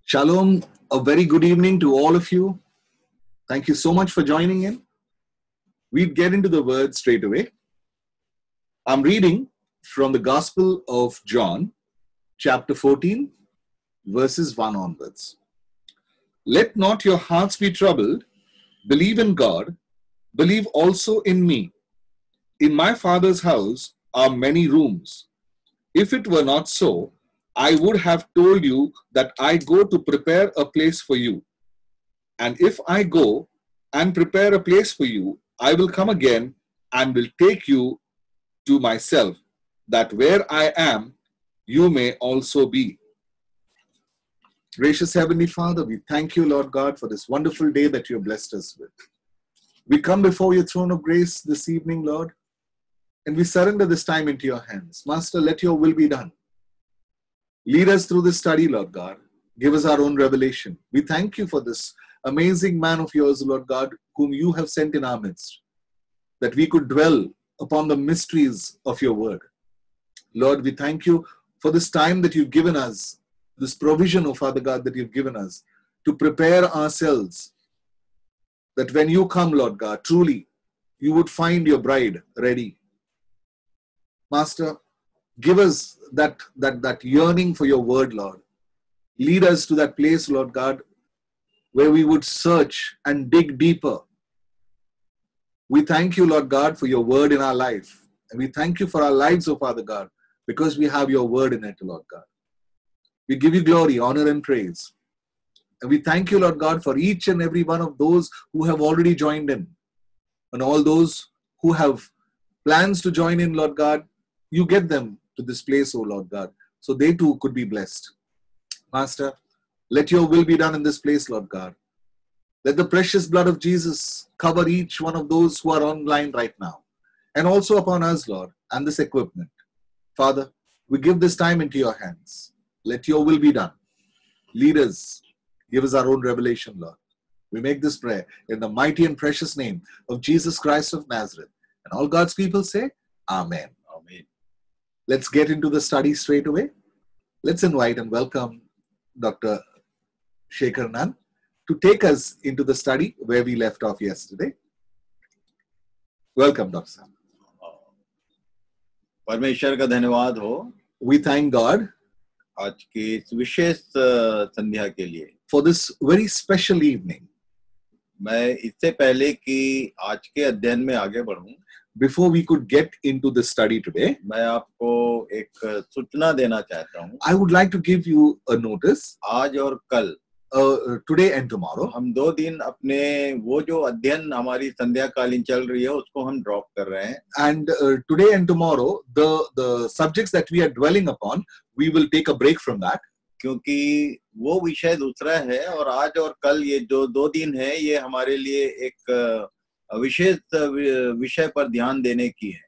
Shalom, a very good evening to all of you. Thank you so much for joining in. We'd get into the word straight away. I'm reading from the Gospel of John, chapter 14, verses 1 onwards. Let not your hearts be troubled. Believe in God. Believe also in me. In my Father's house are many rooms. If it were not so, I would have told you that I go to prepare a place for you. And if I go and prepare a place for you, I will come again and will take you to myself, that where I am, you may also be. Gracious Heavenly Father, we thank you, Lord God, for this wonderful day that you have blessed us with. We come before your throne of grace this evening, Lord, and we surrender this time into your hands. Master, let your will be done. Lead us through this study, Lord God. Give us our own revelation. We thank you for this amazing man of yours, Lord God, whom you have sent in our midst, that we could dwell upon the mysteries of your word. Lord, we thank you for this time that you've given us, this provision, oh Father God, that you've given us to prepare ourselves, that when you come, Lord God, truly you would find your bride ready. Master, give us that yearning for your word, Lord. Lead us to that place, Lord God, where we would search and dig deeper. We thank you, Lord God, for your word in our life. And we thank you for our lives, oh Father God, because we have your word in it, Lord God. We give you glory, honor, and praise. And we thank you, Lord God, for each and every one of those who have already joined in. And all those who have plans to join in, Lord God, you get them to this place, oh Lord God, so they too could be blessed. Master, let your will be done in this place, Lord God. Let the precious blood of Jesus cover each one of those who are online right now, and also upon us, Lord, and this equipment. Father, we give this time into your hands. Let your will be done. Lead us. Give us our own revelation, Lord. We make this prayer in the mighty and precious name of Jesus Christ of Nazareth. And all God's people say, Amen. Amen. Let's get into the study straight away. Let's invite and welcome Dr. Shekhar Nand to take us into the study where we left off yesterday. Welcome, Dr. Sam. परमेश्वर का धन्यवाद हो. We thank God आज की इस विशेष संध्या के लिए. For this very special evening. मैं इससे पहले कि आज के अध्ययन में आगे बढ़ूं, before we could get into the study today, मैं आपको एक सूचना देना चाहता हूं. I would like to give you a notice. आज और कल, today and tomorrow, हम 2 दिन अपने वो जो अध्ययन हमारी संध्या कालीन चल रही है उसको हम ड्रॉप कर रहे हैं. And today and tomorrow, the subjects that we are dwelling upon, we will take a break from that. क्योंकि वो विषय दूसरा है और आज और कल ये जो 2 दिन है ये हमारे लिए एक विशेष विषय पर ध्यान देने की है.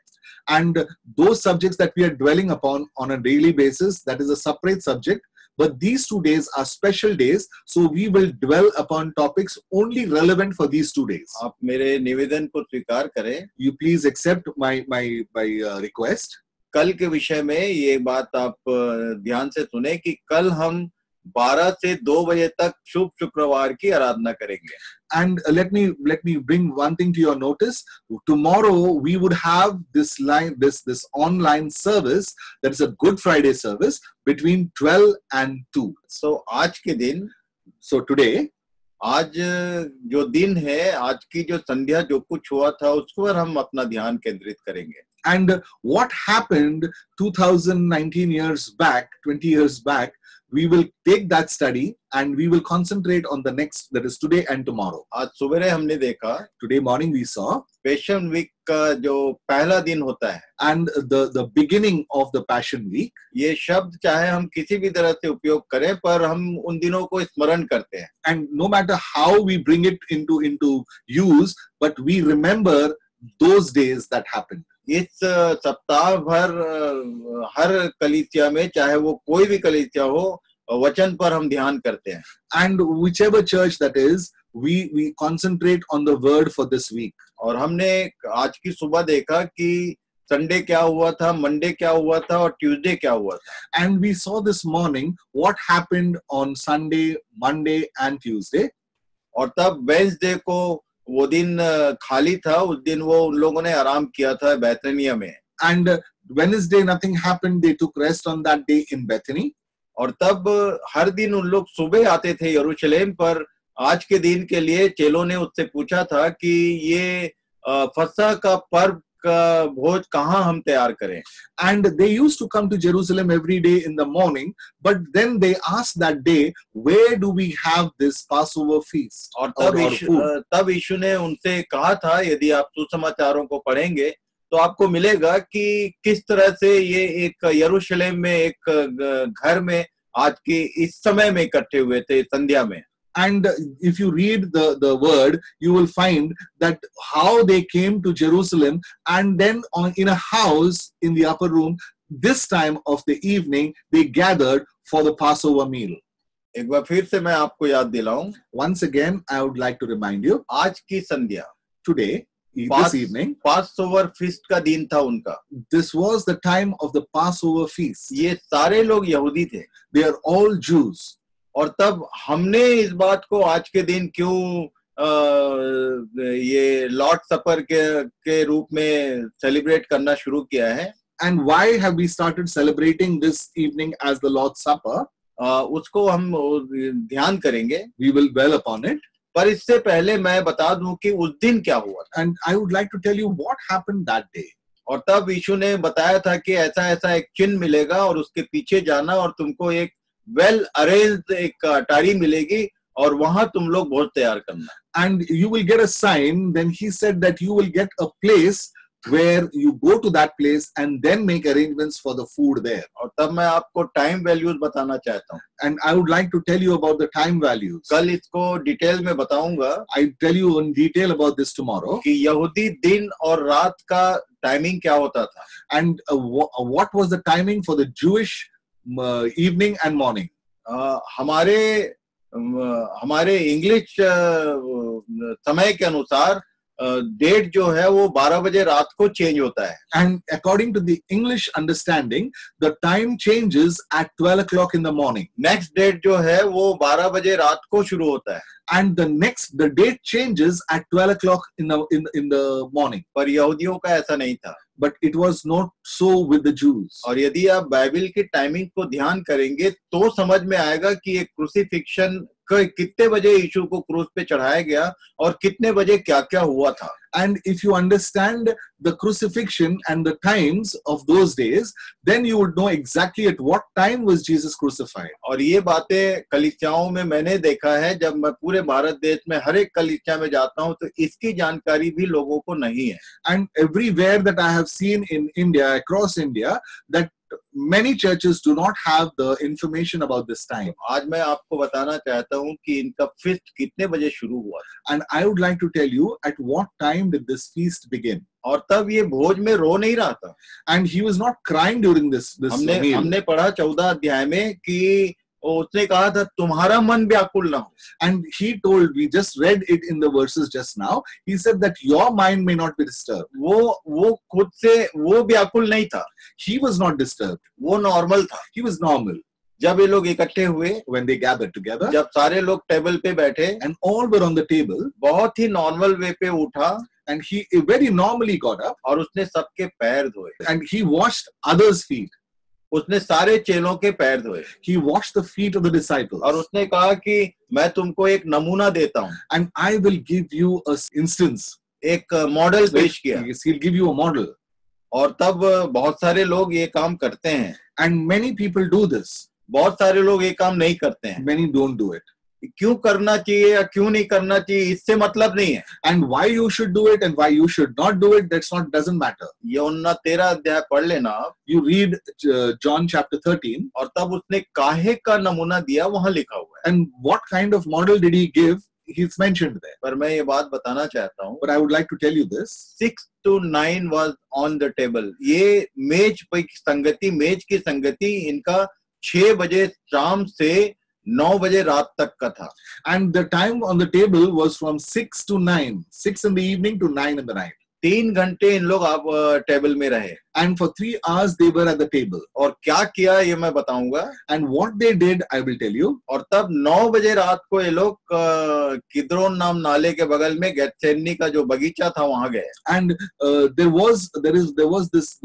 And those subjects that we are dwelling upon on a daily basis, that is a separate subject, but these 2 days are special days, so we will dwell upon topics only relevant for these 2 days. आप मेरे निवेदन को स्वीकार करें. You please accept my request. कल के विषय में ये बात आप ध्यान से सुने कि कल हम 12 से 2 बजे तक शुभ शुक्रवार की आराधना करेंगे. And let me bring one thing to your notice. Tomorrow we would have this online service, that is a Good Friday service, between 12 and 2. So आज के दिन, so today, आज जो दिन है, आज की जो संध्या जो कुछ हुआ था उस पर हम अपना ध्यान केंद्रित करेंगे. And what happened 2019 years back, 20 years back, we will take that study and we will concentrate on the next, that is today and tomorrow. आज सुबह हमने देखा, today morning we saw Passion Week का जो पहला दिन होता है, and the beginning of the Passion Week. ये शब्द चाहे हम किसी भी तरह से उपयोग करें, पर हम उन दिनों को स्मरण करते हैं. And no matter how we bring it into use, but we remember those days that happened. इस सप्ताह भर हर कलीसिया में, चाहे वो कोई भी कलीसिया हो, वचन पर हम ध्यान करते हैं. And whichever church that is, we concentrate on the word for this week. और हमने आज की सुबह देखा कि संडे क्या हुआ था, मंडे क्या हुआ था और ट्यूसडे क्या हुआ था. And we saw this morning what happened on Sunday, Monday, and Tuesday. और तब वेंसडे को वो दिन खाली था. उस दिन वो उन लोगों ने आराम किया था बैतनिया में. And Wednesday, nothing happened. They took rest on that day in Bethany. और तब हर दिन उन लोग सुबह आते थे यरूशलेम पर. आज के दिन के लिए चेलों ने उससे पूछा था कि ये फसह का पर्व का भोज कहाँ हम तैयार करें. And they used to come to Jerusalem every day in the morning, but then they asked that day, where do we have this Passover feast? और food? तब यीशु ने उनसे कहा था, यदि आप सुसमाचारों को पढ़ेंगे तो आपको मिलेगा कि किस तरह से ये एक यरूशलेम में एक घर में आज के इस समय में इकट्ठे हुए थे संध्या में. And if you read the word, you will find that how they came to Jerusalem, and then in a house in the upper room, this time of the evening, they gathered for the Passover meal. एक बार फिर से मैं आपको याद दिलाऊं. Once again, I would like to remind you, आज की संध्या, today, this evening, Passover feast का दिन था उनका. this was the time of the Passover feast. ये सारे लोग यहूदी थे. They are all Jews. और तब हमने इस बात को आज के दिन क्यों ये लॉर्ड सपर के रूप में सेलिब्रेट करना शुरू किया है. And why have we started celebrating this evening as the Lord's Supper? उसको हम ध्यान करेंगे. We will dwell upon it. पर इससे पहले मैं बता दूं कि उस दिन क्या हुआ. And I would like to tell you what happened that day. और तब यीशु ने बताया था कि ऐसा ऐसा एक चिन्ह मिलेगा और उसके पीछे जाना और तुमको एक वेल अरेंज्ड एक अटारी मिलेगी और वहां तुम लोग भोज तैयार करना. And you will get a sign. Then he said that you will get a place where you go to that place and then make arrangements for the food there. और तब मैं आपको टाइम वैल्यूज बताना चाहता हूँ. And I would like to tell you about the time values. कल इसको detail में बताऊंगा. I'll tell you in detail about this tomorrow. कि यहूदी दिन और रात का टाइमिंग क्या होता था. And what was the timing for the Jewish evening and morning? हमारे इंग्लिश समय के अनुसार डेट जो है वो 12 बजे रात को चेंज होता है. And according to the English understanding, the time changes at 12 o'clock in the morning. Next date जो है वो 12 बजे रात को शुरू होता है. And the date changes at 12 o'clock in the morning. पर यहूदियों का ऐसा नहीं था. But it was not so with the Jews. और यदि आप बाइबल की टाइमिंग को ध्यान करेंगे तो समझ में आएगा कि ये क्रूसिफिक्शन कितने बजे यीशु को क्रूस पे चढ़ाया गया और कितने बजे क्या क्या हुआ था. And if you understand the crucifixion and the times of those days, then you would know exactly at what time was Jesus crucified. और ये बातें कलीसियाओं में मैंने देखा है. जब मैं पूरे भारत देश में हर एक कलीसिया में जाता हूँ तो इसकी जानकारी भी लोगों को नहीं है. And everywhere that I have seen in India, across India, that many churches do not have the information about this time. आज मैं आपको बताना चाहता हूँ कि इनका फीस्ट कितने बजे शुरू हुआ. And I would like to tell you at what time did this feast begin. और तब ये भोज में रो नहीं रहा था. And he was not crying during this meal. हमने पढ़ा 14 अध्याय में कि उसने कहा था तुम्हारा मन व्याकुल ना हो. And he told, we just read it in the verses just now, he said that your mind may not be disturbed. वो खुद से वो व्याकुल नहीं था. He was not disturbed. वो नॉर्मल था. He was normal. जब ये लोग इकट्ठे हुए, when they gathered together, जब सारे लोग टेबल पे बैठे, and all were on the table, बहुत ही नॉर्मल वे पे उठा, and he very normally got up, और उसने सबके पैर धोए, and he washed others' feet. उसने सारे चेलों के पैर धोए. He washed the feet of the disciples. और उसने कहा कि मैं तुमको एक नमूना देता हूँ. And I will give you an instance. एक मॉडल पेश किया. He'll give you a model. और तब बहुत सारे लोग ये काम करते हैं. And many people do this. बहुत सारे लोग ये काम नहीं करते हैं. Many don't do it. क्यों करना चाहिए या क्यों नहीं करना चाहिए इससे मतलब नहीं है. And why you should do it and why you should not do it, doesn't matter. यूहन्ना 13 अध्याय पढ़ लेना आप. You read John chapter 13. और तब उसने काहे का नमूना दिया वहां लिखा हुआ है. And what kind of model did he give? He's mentioned there. पर मैं ये बात बताना चाहता हूँ. But I would like to tell you this. 6 to 9 was on the table. ये मेज की संगति इनका 6 बजे शाम से 9 बजे रात तक का था. And the time on the table was from 6 to 9, 6 in the evening to 9 in the night. 3 घंटे इन लोग आप टेबल में रहे And for 3 hours they were at the table. और क्या किया ये मैं बताऊंगा। And what they did, I will tell you. और तब 9 बजे रात को ये लोग किद्रोन नाम नाले के बगल में गेत्सेमनी का जो बगीचा था वहां गए। And there was this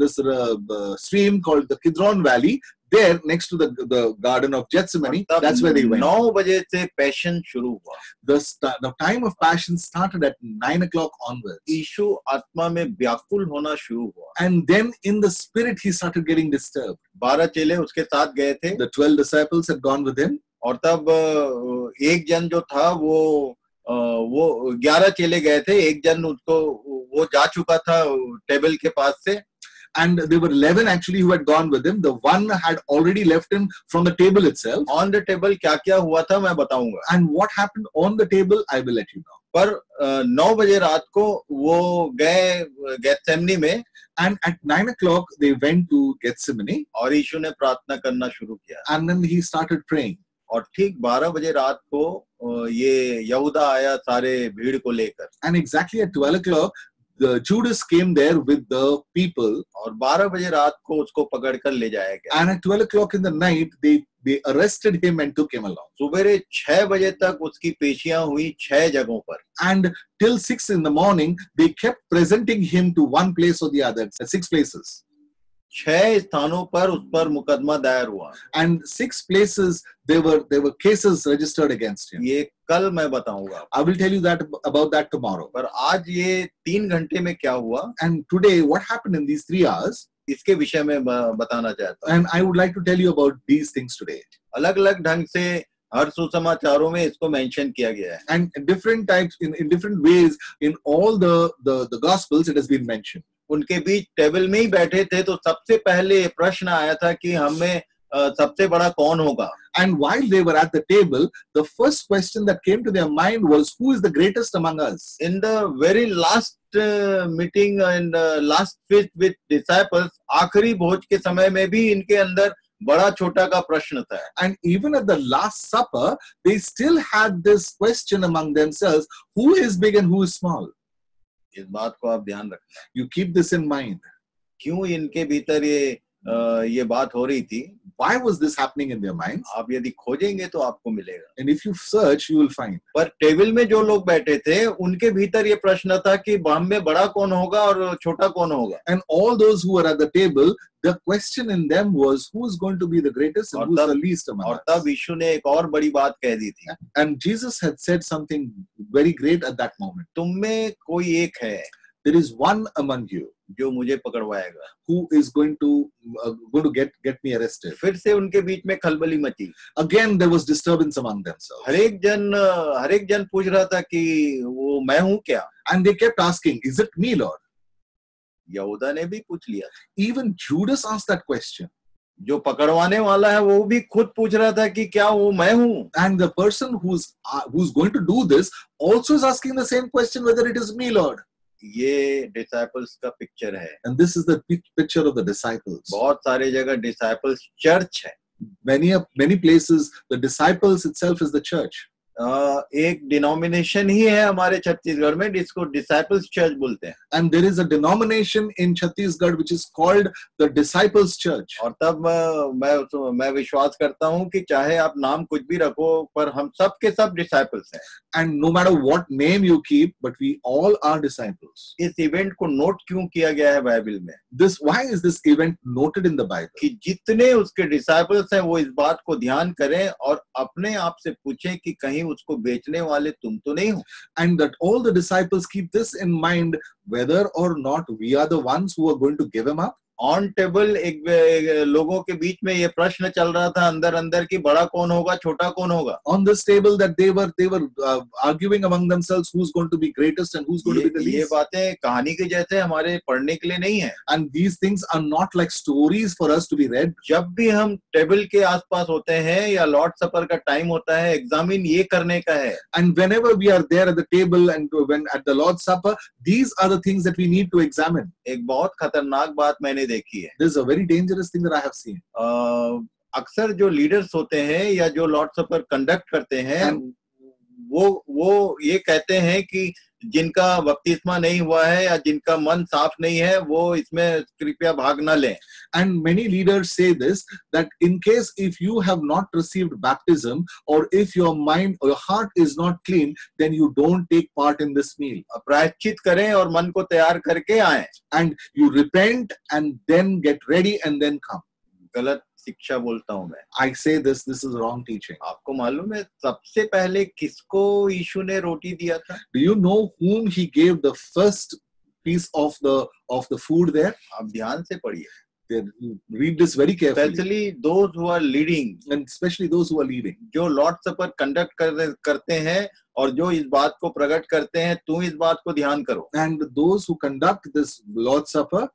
stream called the Kidron Valley there next to the garden of Gethsemane. That's where they went. 9 बजे से पैशन शुरू हुआ। The time of passion started at 9 o'clock onwards. यीशु आत्मा में व्याकुल होना शुरू हुआ। And then in the spirit he started getting disturbed. 12 चेले उसके साथ गए थे। The 12 disciples had gone with him. और तब एक जन जो था वो 11 चेले गए थे, एक जन उसको वो जा चुका था टेबल के पास से। And there were 11 actually who had gone with him. The one had already left him from the table itself. On the table क्या क्या हुआ था मैं बताऊंगा। And what happened on the table, I will let you know. पर 9 बजे रात को वो गए गेत्सेमनी में। And at 9 o'clock they went to Gethsemane. और यीशु ने प्रार्थना करना शुरू किया। And then he started praying. और ठीक 12 बजे रात को ये यहूदा आया सारे भीड़ को लेकर। And exactly at 12 o'clock the Judas came there with the people. और 12 बजे रात को उसको पकड़कर ले जाया गया। And at 12 o'clock in the night they arrested him and took him along. सुबह 6 बजे तक उसकी पेशियां हुई 6 जगहों पर। And till 6 in the morning they kept presenting him to one place or the other, at 6 places. 6 स्थानों पर उस पर मुकदमा दायर हुआ। And 6 places there were cases registered against him. ये कल मैं बताऊंगा। I will tell you about that tomorrow. पर आज ये 3 घंटे में क्या हुआ, And today what happened in these 3 hours, इसके विषय में बताना चाहता हूँ। and I would like to tell you about these things today. अलग-अलग ढंग से हर सुसमाचारों में इसको मेंशन किया गया है। And in different types, in different ways, in all the gospels it has been mentioned. उनके बीच टेबल में ही बैठे थे तो सबसे पहले ये प्रश्न आया था कि हमें सबसे बड़ा कौन होगा। And while they were at the table, the first question that came to their mind was, who is the greatest among us? In the very last meeting and last feast with disciples, आखिरी भोज के समय में भी इनके अंदर बड़ा छोटा का प्रश्न था। And even at the last supper, they still had this question among themselves, who is big and who is small? इस बात को आप ध्यान रखना। You keep this in mind. क्यों इनके भीतर ये बात हो रही थी? Why was this happening in their minds? आप यदि खोजेंगे तो आपको मिलेगा। And if you search, you will find. पर टेबल में जो लोग बैठे थे उनके भीतर ये प्रश्न था कि हम में बड़ा कौन होगा और छोटा कौन होगा। And all those who were at the table, the question in them was, who is going to be the greatest and who is the least among और us? तब यीशु ने एक और बड़ी बात कह दी थी। And Jesus had said something very great at that moment. तुम में कोई एक है There is one among you जो मुझे पकड़वाएगा। who is going to get me arrested. फिर से उनके बीच में खलबली मची। Again there was disturbance among themselves. हर एक जन पूछ रहा था कि वो मैं हूँ क्या? And they kept asking, is it me, Lord? यहूदा ने भी पूछ लिया। Even Judas asked that question. जो पकड़वाने वाला है वो भी खुद पूछ रहा था कि क्या वो मैं हूँ? And the person who's going to do this also is asking the same question, whether it is me, Lord. ये डिसाइपल्स का पिक्चर है। And this is the picture of the disciples. बहुत सारे जगह डिसाइपल्स चर्च है। Many places the disciples itself is the church. एक denomination ही है हमारे छत्तीसगढ़ में जिसको डिसाइपल्स चर्च बोलते हैं। And there is a denomination in Chhattisgarh which is called the Disciples Church. और तब मैं विश्वास करता हूँ कि चाहे आप नाम कुछ भी रखो पर हम सब के सब डिसाइपल्स हैं। And no matter what name you keep, but we all are disciples. इस इवेंट को नोट क्यों किया गया है बाइबल में? Why is this event noted in the Bible? कि जितने उसके डिसाइपल्स हैं वो इस बात को ध्यान करें और अपने आप से पूछें कि कहीं उसको बेचने वाले तुम तो नहीं हो। And that all the disciples keep this in mind, whether or not we are the ones who are going to give him up. On table एक लोगों के बीच में ये प्रश्न चल रहा था अंदर कि बड़ा कौन होगा छोटा कौन होगा। On this table that they were arguing among themselves who's going to be greatest and who's going to be the least. ये बातें कहानी के जैसे हमारे पढ़ने के लिए नहीं है। And these things are not like stories for us to be read. जब भी हम टेबल के आसपास होते हैं या लॉर्ड सपर का टाइम होता है एग्जामिन ये करने का है। And whenever we are there at the table and when at the Lord's Supper, these are the things that we need to examine. एक बहुत खतरनाक बात मैंने देखी है। This is a very dangerous thing that I have seen. अक्सर जो leaders होते हैं या जो लॉर्ड सपर कंडक्ट करते हैं वो ये कहते हैं कि जिनका बपतिस्मा नहीं हुआ है या जिनका मन साफ नहीं है वो इसमें कृपया भाग न लें। And many leaders say this, that in case if you have not received baptism, or if your mind or your heart is not clean, then you don't take part in this meal. प्रायश्चित करें और मन को तैयार करके आएं। And you repent and then get ready and then come. गलत शिक्षा बोलता हूं मैं। I say this is wrong teaching. आपको मालूम है सबसे पहले किसको यीशु ने रोटी दिया था? Do you know whom he gave the first piece of the food there? आप ध्यान से पढ़िए। Then you read this very carefully. Especially those who are leading, And especially those who are leading. जो लॉर्ड सपर conduct करते हैं और जो इस बात को प्रकट करते हैं, तुम इस बात को ध्यान करो। And those who conduct this Lord's Supper,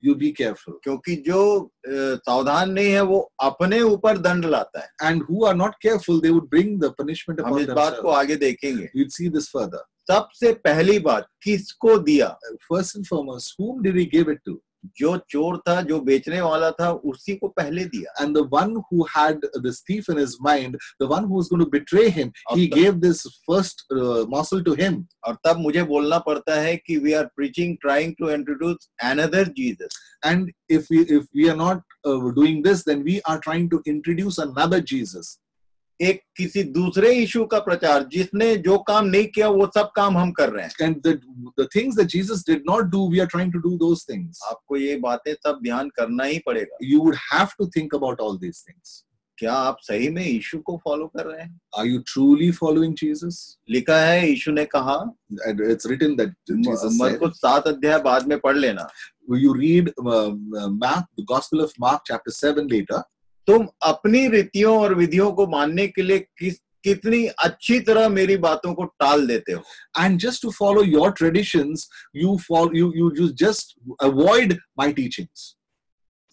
you be careful. क्योंकि जो सावधान नहीं है वो अपने ऊपर दंड लाता है। And who are not careful, they would bring the punishment हम upon इस बात को themselves. आगे देखेंगे। You'd see this further. सबसे पहली बात किसको दिया? First and foremost, whom did he give it to? जो चोर था, जो बेचने वाला था, उसी को पहले दिया। And the one who had this thief in his mind, the one who was going to betray him, he gave this first morsel to him. और तब मुझे बोलना पड़ता है कि we are preaching, trying to introduce another Jesus. And if we are not doing this, then we are trying to introduce another Jesus. एक किसी दूसरे यीशु का प्रचार, जिसने जो काम नहीं किया वो सब काम हम कर रहे हैं। And the things that Jesus did not do, we are trying to do those things. आपको ये बातें सब ध्यान करना ही पड़ेगा। You would have to think about all these things. क्या आप सही में यीशु को फॉलो कर रहे हैं? Are you truly following Jesus? लिखा है, यीशु ने कहा, And it's written that Jesus said. मरकुस 7 अध्याय बाद में पढ़ लेना। You read Mark, the Gospel of Mark, chapter 7 later. तुम अपनी रीतियों और विधियों को मानने के लिए कितनी अच्छी तरह मेरी बातों को टाल देते हो। And just to follow your traditions, you just avoid my teachings.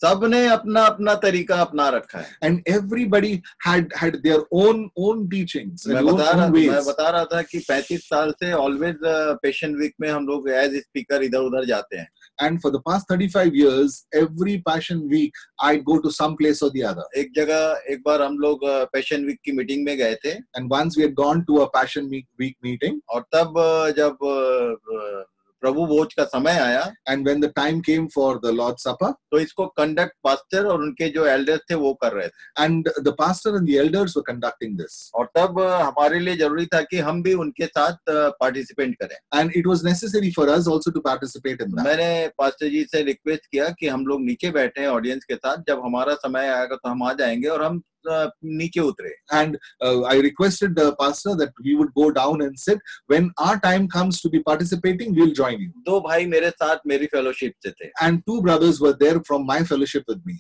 सबने अपना अपना तरीका अपना रखा है। And everybody had their own teachings. मैं बता रहा था कि 35 साल से ऑलवेज पैशन वीक में हम लोग एज स्पीकर इधर उधर जाते हैं। And for the past 35 years, every Passion Week, I go to some place or the other. एक जगह एक बार हम लोग पैशन वीक की मीटिंग में गए थे। And once we had gone to a Passion Week meeting. और तब जब प्रभु भोज का समय आया, and when the time came for the Lord's Supper, तो इसको कंडक्ट पास्टर और उनके जो एल्डर्स थे वो कर रहे थे। and the pastor and the elders were conducting this. और तब हमारे लिए जरूरी था कि हम भी उनके साथ पार्टिसिपेट करें। And it was necessary for us also to participate in that. मैंने पास्टर जी से रिक्वेस्ट किया कि हम लोग नीचे बैठे हैं ऑडियंस के साथ, जब हमारा समय आएगा तो हम आ जाएंगे, और हम नीचे उतरे। And I requested the pastor that we would go down and sit. When our time comes to be participating, we'll join you. दो भाई मेरे साथ मेरी फेलोशिप से थे। And two brothers were there from my fellowship with me.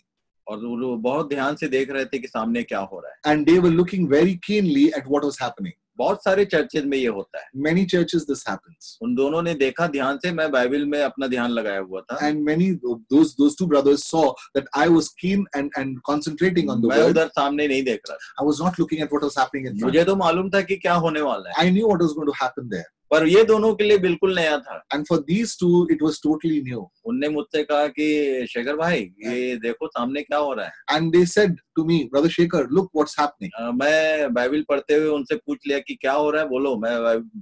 और वो बहुत ध्यान से देख रहे थे कि सामने क्या हो रहा है। And they were looking very keenly at what was happening. बहुत सारे चर्चेज में ये होता है। Many churches this happens. उन दोनों ने देखा ध्यान से, मैं बाइबल में अपना ध्यान लगाया हुआ था। And many those two brothers saw that I was keen and concentrating on the मैं word. उधर सामने नहीं देख रहा था। I was not looking at what was happening in front. मुझे तो मालूम था कि क्या होने वाला है। I knew what was going to happen there. पर ये दोनों के लिए बिल्कुल नया था। And for these two, it was totally new. उनने मुझसे कहा कि शेखर भाई, ये देखो सामने क्या हो रहा है। And they said to me, Brother Shekhar, look what's happening. मैं बाइबल पढ़ते हुए उनसे पूछ लिया कि क्या हो रहा है, बोलो मैं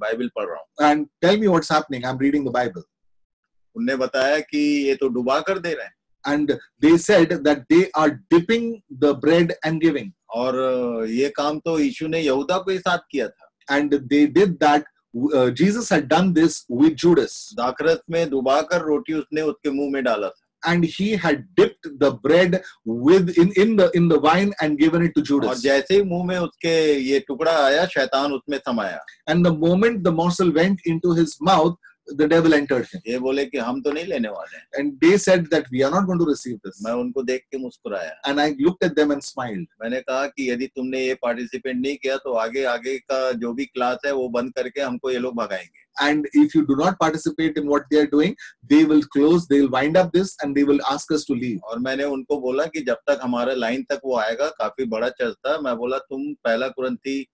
बाइबल पढ़ रहा हूँ। And tell me what's happening. I'm reading the Bible. उनने बताया कि ये तो डुबा कर दे रहे हैं। And they said that they are dipping the bread and giving. और ये काम तो यीशु ने यहूदा के साथ किया था। And they did that. Jesus had done this with Judas. दाखरस में डुबाकर रोटी उसने उसके मुंह में डाला था। And he had dipped the bread in the wine and given it to Judas. और जैसे ही मुंह में उसके ये टुकड़ा आया, शैतान उसमें समाया। And the moment the morsel went into his mouth, the devil entered him. ये बोले कि हम तो नहीं लेने वाले हैं। And they said that we are not going to receive this. मैं उनको देख के मुस्कुराया। And I looked at them and smiled. मैंने कहा कि यदि तुमने ये पार्टिसिपेट नहीं किया तो आगे का जो भी क्लास है वो बंद करके हमको ये लोग भगाएंगे। And if you do not participate in what they are doing, they will close, they will wind up this, and they will ask us to leave. और मैंने उनको बोला कि जब तक हमारे लाइन तक वो आएगा, काफी बड़ा चर्च था, मैं बोला तुम पहला कुरिन्थी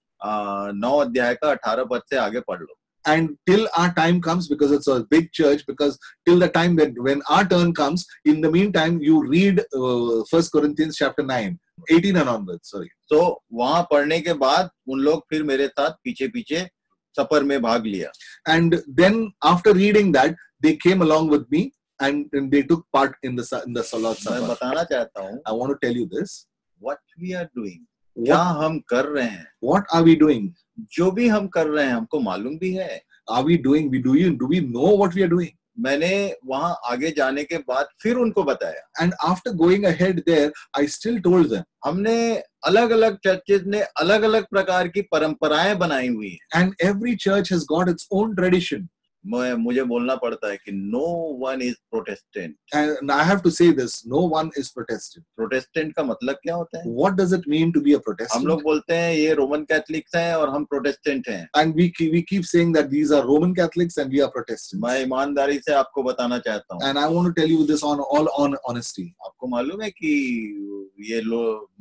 9 अध्याय का 18 पद से आगे पढ़ लो। And till our time comes, because it's a big church, because till the time when our turn comes, in the meantime, you read 1 Corinthians chapter 9, 18 and onwards, sorry. So, वहां पढ़ने के बाद उन लोग फिर मेरे साथ पीछे पीछे सफर में भाग लिया। And then after reading that, they came along with me and they took part in the Lord's मैं Supper. बताना चाहता हूँ, I want to tell you this. what we are doing, क्या हम कर रहे हैं, What are we doing? जो भी हम कर रहे हैं हमको मालूम भी है। Are we doing? Do we know what we are doing? मैंने वहां आगे जाने के बाद फिर उनको बताया। And after going ahead there, I still told them. हमने अलग अलग चर्चेज ने अलग अलग प्रकार की परंपराएं बनाई हुई हैं। And every church has got its own tradition. मुझे बोलना पड़ता है कि no one is Protestant. And I have to say this, no one is Protestant. Protestant का मतलब क्या होता है? What does it mean to be a हम Protestant? लोग बोलते हैं ये रोमन कैथलिक्स हैं और हम प्रोटेस्टेंट हैं। And we keep saying that these are Roman Catholics and we are Protestants. मैं ईमानदारी से आपको बताना चाहता हूँ, And I want to tell you this on honesty. आपको मालूम है कि ये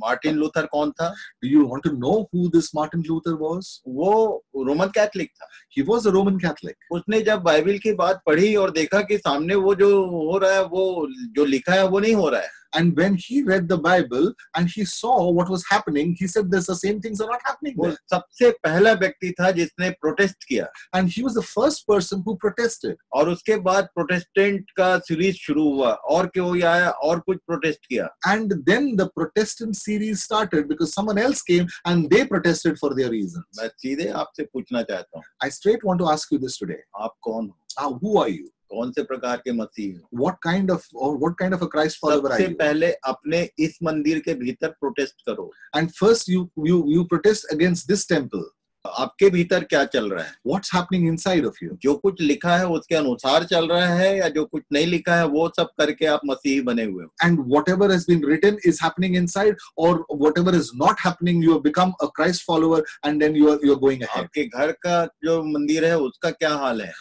मार्टिन लूथर कौन था? Do you want to know who this Martin Luther was? वो रोमन कैथलिक था। He was a Roman Catholic. उसने जब बाइबल की बात पढ़ी और देखा कि सामने वो जो हो रहा है, वो जो लिखा है वो नहीं हो रहा है, And when he read the Bible and he saw what was happening, he said, "There's the same things are not happening वो there." सबसे पहला व्यक्ति था जिसने प्रोटेस्ट किया। And he was the first person who protested. और उसके बाद प्रोटेस्टेंट का सीरीज शुरू हुआ और कोई आया और कुछ प्रोटेस्ट किया। And then the Protestant series started because someone else came and they protested for their reasons. मैं सीधे आपसे पूछना चाहता हूँ, I straight want to ask you this today. आप कौन हो? Who are you? कौन से प्रकार के मसीह हो? What kind of a Christ follower are सबसे you? पहले अपने इस मंदिर के भीतर प्रोटेस्ट करो। And first you protest against this temple. आपके भीतर क्या चल रहा है? What's happening inside of you? जो कुछ लिखा है उसके अनुसार चल रहा है या जो कुछ नहीं लिखा है वो सब करके आप मसीही बने हुए हो? And whatever has been written is happening inside, or whatever is not happening, you have become a Christ follower and then you're going ahead. आपके घर का जो मंदिर है उसका क्या हाल है?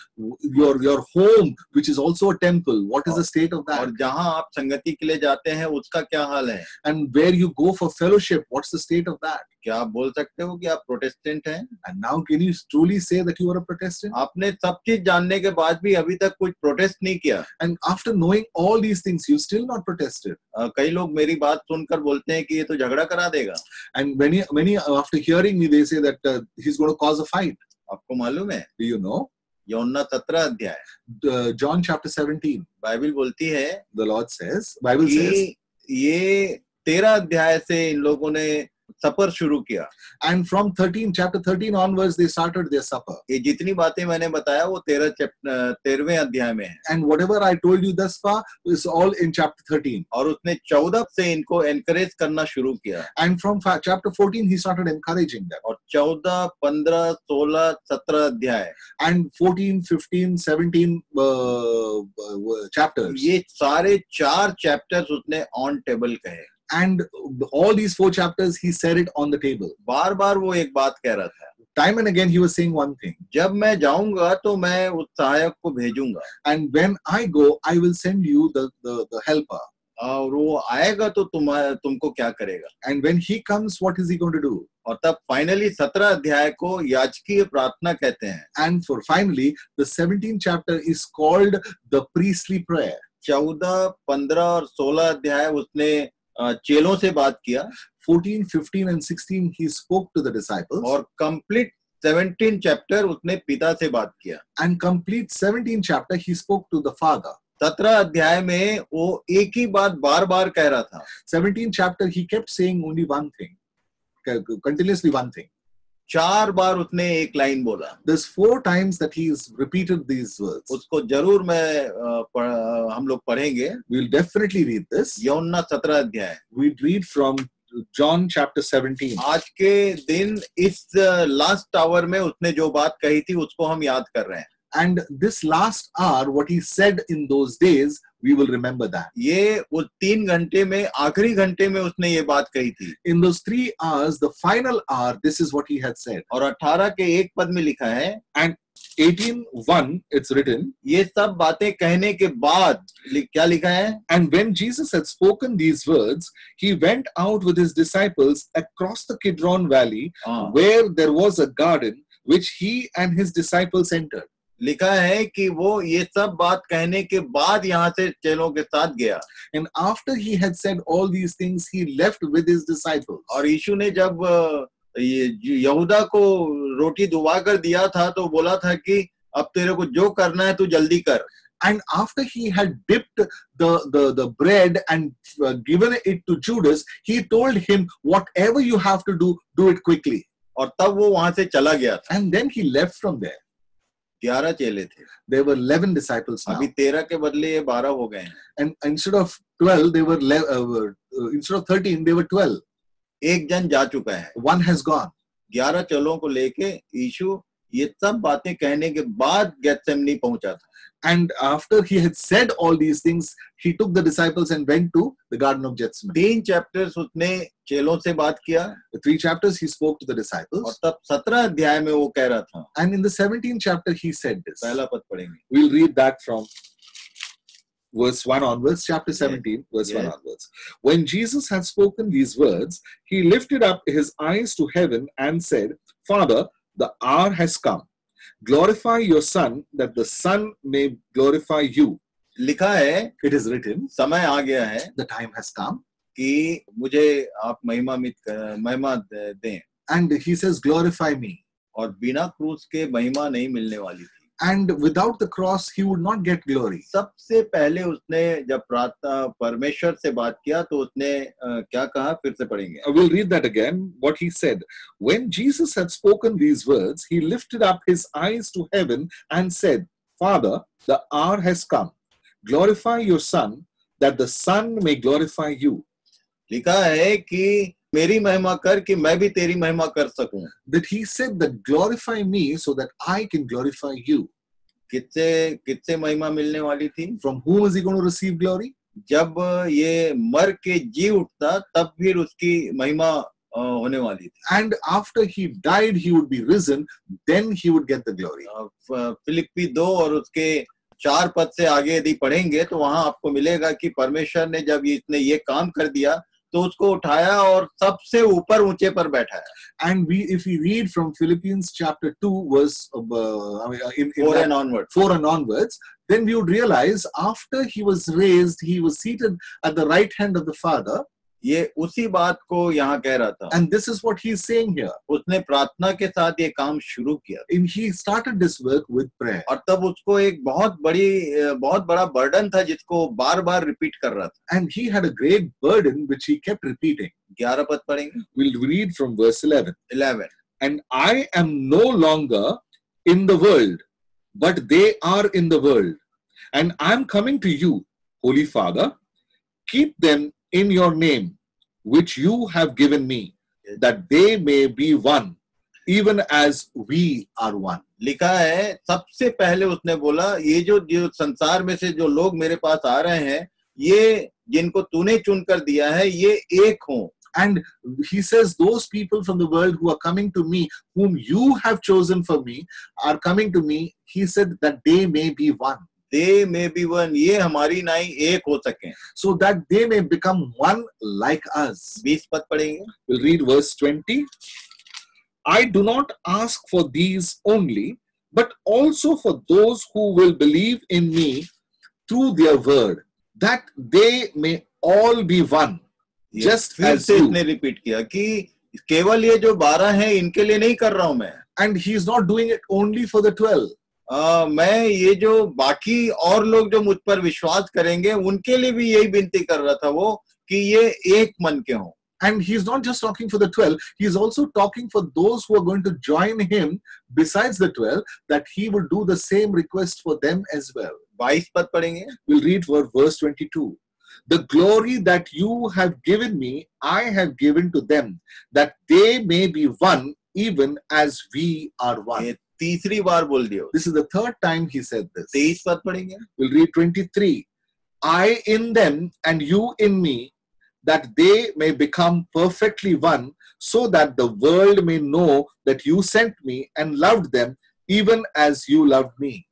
Your home, which is also a temple, what is the state of that? और जहां आप संगति के लिए जाते हैं उसका क्या हाल है? And where you go for fellowship, what's the state of that? क्या आप बोल सकते हो कि आप प्रोटेस्टेंट हैं? And now can you truly say that you are a Protestant? आपने सब चीज जानने के बाद भी अभी तक कुछ प्रोटेस्ट नहीं किया। And after knowing all these things, you still not protested. कई लोग मेरी बात सुनकर बोलते हैं कि ये तो झगड़ा करा देगा। And many after hearing me, they say that he's going to cause a fight. आपको मालूम है? Do you know? यूहन्ना 17 अध्याय John chapter 17. बाइबल बोलती है The Lord says, Bible says, कि ये 13 अध्याय से इन लोगों ने सफर शुरू किया। and from chapter 13 onwards, they started their supper. ये जितनी बातें मैंने बताया वो 13वें अध्याय में है। And whatever I told you thus far is all in chapter 13. और उसने 14 से इनको एनकरेज करना शुरू किया। And from chapter 14, he started encouraging them. और 14, 15, 16, 17 अध्याय And 14, 15, 17 chapters. ये सारे 4 चैप्टर्स उसने ऑन टेबल कहे। And all these 4 chapters, he said it on the table. बार बार वो एक बात कह रहा था, Time and again, he was saying one thing. जब मैं जाऊंगा तो मैं उस सहायक को भेजूंगा And when I go, I will send you the helper. और वो आएगा तो तुमको क्या करेगा? And when he comes, what is he going to do? और तब फाइनली 17 अध्याय को याजकीय प्रार्थना कहते हैं। And for finally, the 17th chapter is called the priestly prayer. 14, 15 और 16 अध्याय उसने चेलों से बात किया। 14, 15 and 16, he spoke to the disciples. और कंप्लीट 17 चैप्टर उसने पिता से बात किया। And complete 17th chapter, he spoke to the Father. 17 अध्याय में वो एक ही बात बार बार कह रहा था। 17th chapter, he kept saying only one thing, continuously one thing. 4 बार उसने एक लाइन बोला। There's 4 times that he's repeated these words. उसको जरूर हम लोग पढ़ेंगे। We'll definitely read this. यूहन्ना 17 अध्याय। We read from John chapter 17. आज के दिन इस लास्ट आवर में उसने जो बात कही थी उसको हम याद कर रहे हैं। And this last hour, what he said in those days, we will remember that. ये उस 3 घंटे में आखिरी घंटे में उसने ये बात कही थी। In those 3 hours, the final hour, this is what he had said. और 18 के 1 पद में लिखा है, And 18:1, it's written, ये सब बातें कहने के बाद क्या लिखा है? and when Jesus had spoken these words, he went out with his disciples across the Kidron Valley, where there was a garden, which he and his disciples entered. लिखा है कि वो ये सब बात कहने के बाद यहाँ से चेलों के साथ गया। And after he had said all these things, he left with his disciples. और यीशु ने जब ये यहूदा को रोटी धुआ कर दिया था तो बोला था कि अब तेरे को जो करना है तू जल्दी कर. And after he had dipped the bread and given it to Judas, he told him, whatever you have to do it quickly. और तब वो वहां से चला गया था. And then he left from there. 11 चेले थे. There were 11 disciples now. अभी 13 के बदले ये 12 हो गए हैं. And instead of 12, they were instead of 13, they were 12. एक जन जा चुका है. One has gone. 11 चेलों को लेके यीशु ये सब बातें कहने के बाद गेत्सेमनी पहुंचा था. And after he had said all these things, he took the disciples and went to the Garden of Gethsemane. 3 chapters उसने चेलों से बात किया. The 3 chapters he spoke to the और disciples. तब 17 अध्याय में वो कह रहा था. And in the 17th chapter, he said this. पहला पद पढ़ेंगे. We'll read that from verse 1 onwards, chapter 17, verse 1 Yes. onwards. When Jesus had spoken these words, he lifted up his eyes to heaven and said, Father, the hour has come. Glorify your Son, that the Son may glorify you. लिखा है, It is written, समय आ गया है the time has come. कि मुझे आप महिमा दें. And he says, glorify me. और बिना क्रूस के महिमा नहीं मिलने वाली थी. And without the cross, he would not get glory. सबसे पहले उसने जब प्रार्थना परमेश्वर से बात किया तो उसने क्या कहा, फिर से पढ़ेंगे. I will read that again, what he said. When Jesus had spoken these words, he lifted up his eyes to heaven and said, Father, the hour has come. Glorify your Son, that the Son may glorify you. लिखा है कि मेरी महिमा कर कि मैं भी तेरी महिमा कर सकूं. That he said that glorify me so that I can glorify you. किससे महिमा मिलने वाली थी? From whom is he going to receive glory? जब ये मर के जी उठता तब फिर उसकी महिमा होने वाली थी. And after he died, he would be risen, then he would get the glory. फिलिप्पी 2 और उसके 4 पद से आगे यदि पढ़ेंगे तो वहां आपको मिलेगा कि परमेश्वर ने जब इसने ये काम कर दिया तो उसको उठाया और सबसे ऊपर ऊंचे पर बैठाया. And if we read from Philippians chapter 2 verse 4 and onward. 4 and onwards, then we would realize after he was raised, he was seated at the right hand of the Father. ये उसी बात को यहाँ कह रहा था. And this is what he is saying here. उसने प्रार्थना के साथ ये काम शुरू किया. And he started this work with prayer. और तब उसको एक बहुत बड़ा बर्डन था जिसको बार-बार रिपीट कर रहा था. And he had a great burden which he kept repeating. 11 पद पढ़ेंगे. We'll read from verse 11. 11. And I am no longer in the world, but they are in the world. And I am coming to you, Holy Father. Keep them in your name, which you have given me, that they may be one, even as we are one. लिखा है सबसे पहले उसने बोला ये जो संसार में से जो लोग मेरे पास आ रहे हैं ये जिनको तूने चुनकर दिया है ये एक हों. And he says those people from the world who are coming to me, whom you have chosen for me, are coming to me. He said that they may be one. They may be one. ये हमारी नाई एक हो सके. So that they may become one like us. 20 पद पढ़ेंगे. We'll read verse 20. I do not ask for these only, but also for those who will believe in me through their word, that they may all be one, just फिर as से you. इसने repeat किया कि केवल ये जो 12 हैं इनके लिए नहीं कर रहा हूं मैं. And he is not doing it only for the 12. मैं ये जो बाकी और लोग जो मुझ पर विश्वास करेंगे उनके लिए भी यही विनती कर रहा था वो कि ये एक मन के हों. And he is not just talking for the 12, he is also talking for those who are going to join him besides the 12, that he will do the same request for them as well. 22 पद पढ़ेंगे. We'll read verse 22. The glory that you have given me, I have given to them, that they may be one, even as we are one. ये तीसरी बार बोल दिया. This is the third time he said this. 23 पद पढ़ेंगे. We'll read 23. I in them and you in me, that they may become perfectly one, so that the world may know that you sent me and loved them, even as you loved me.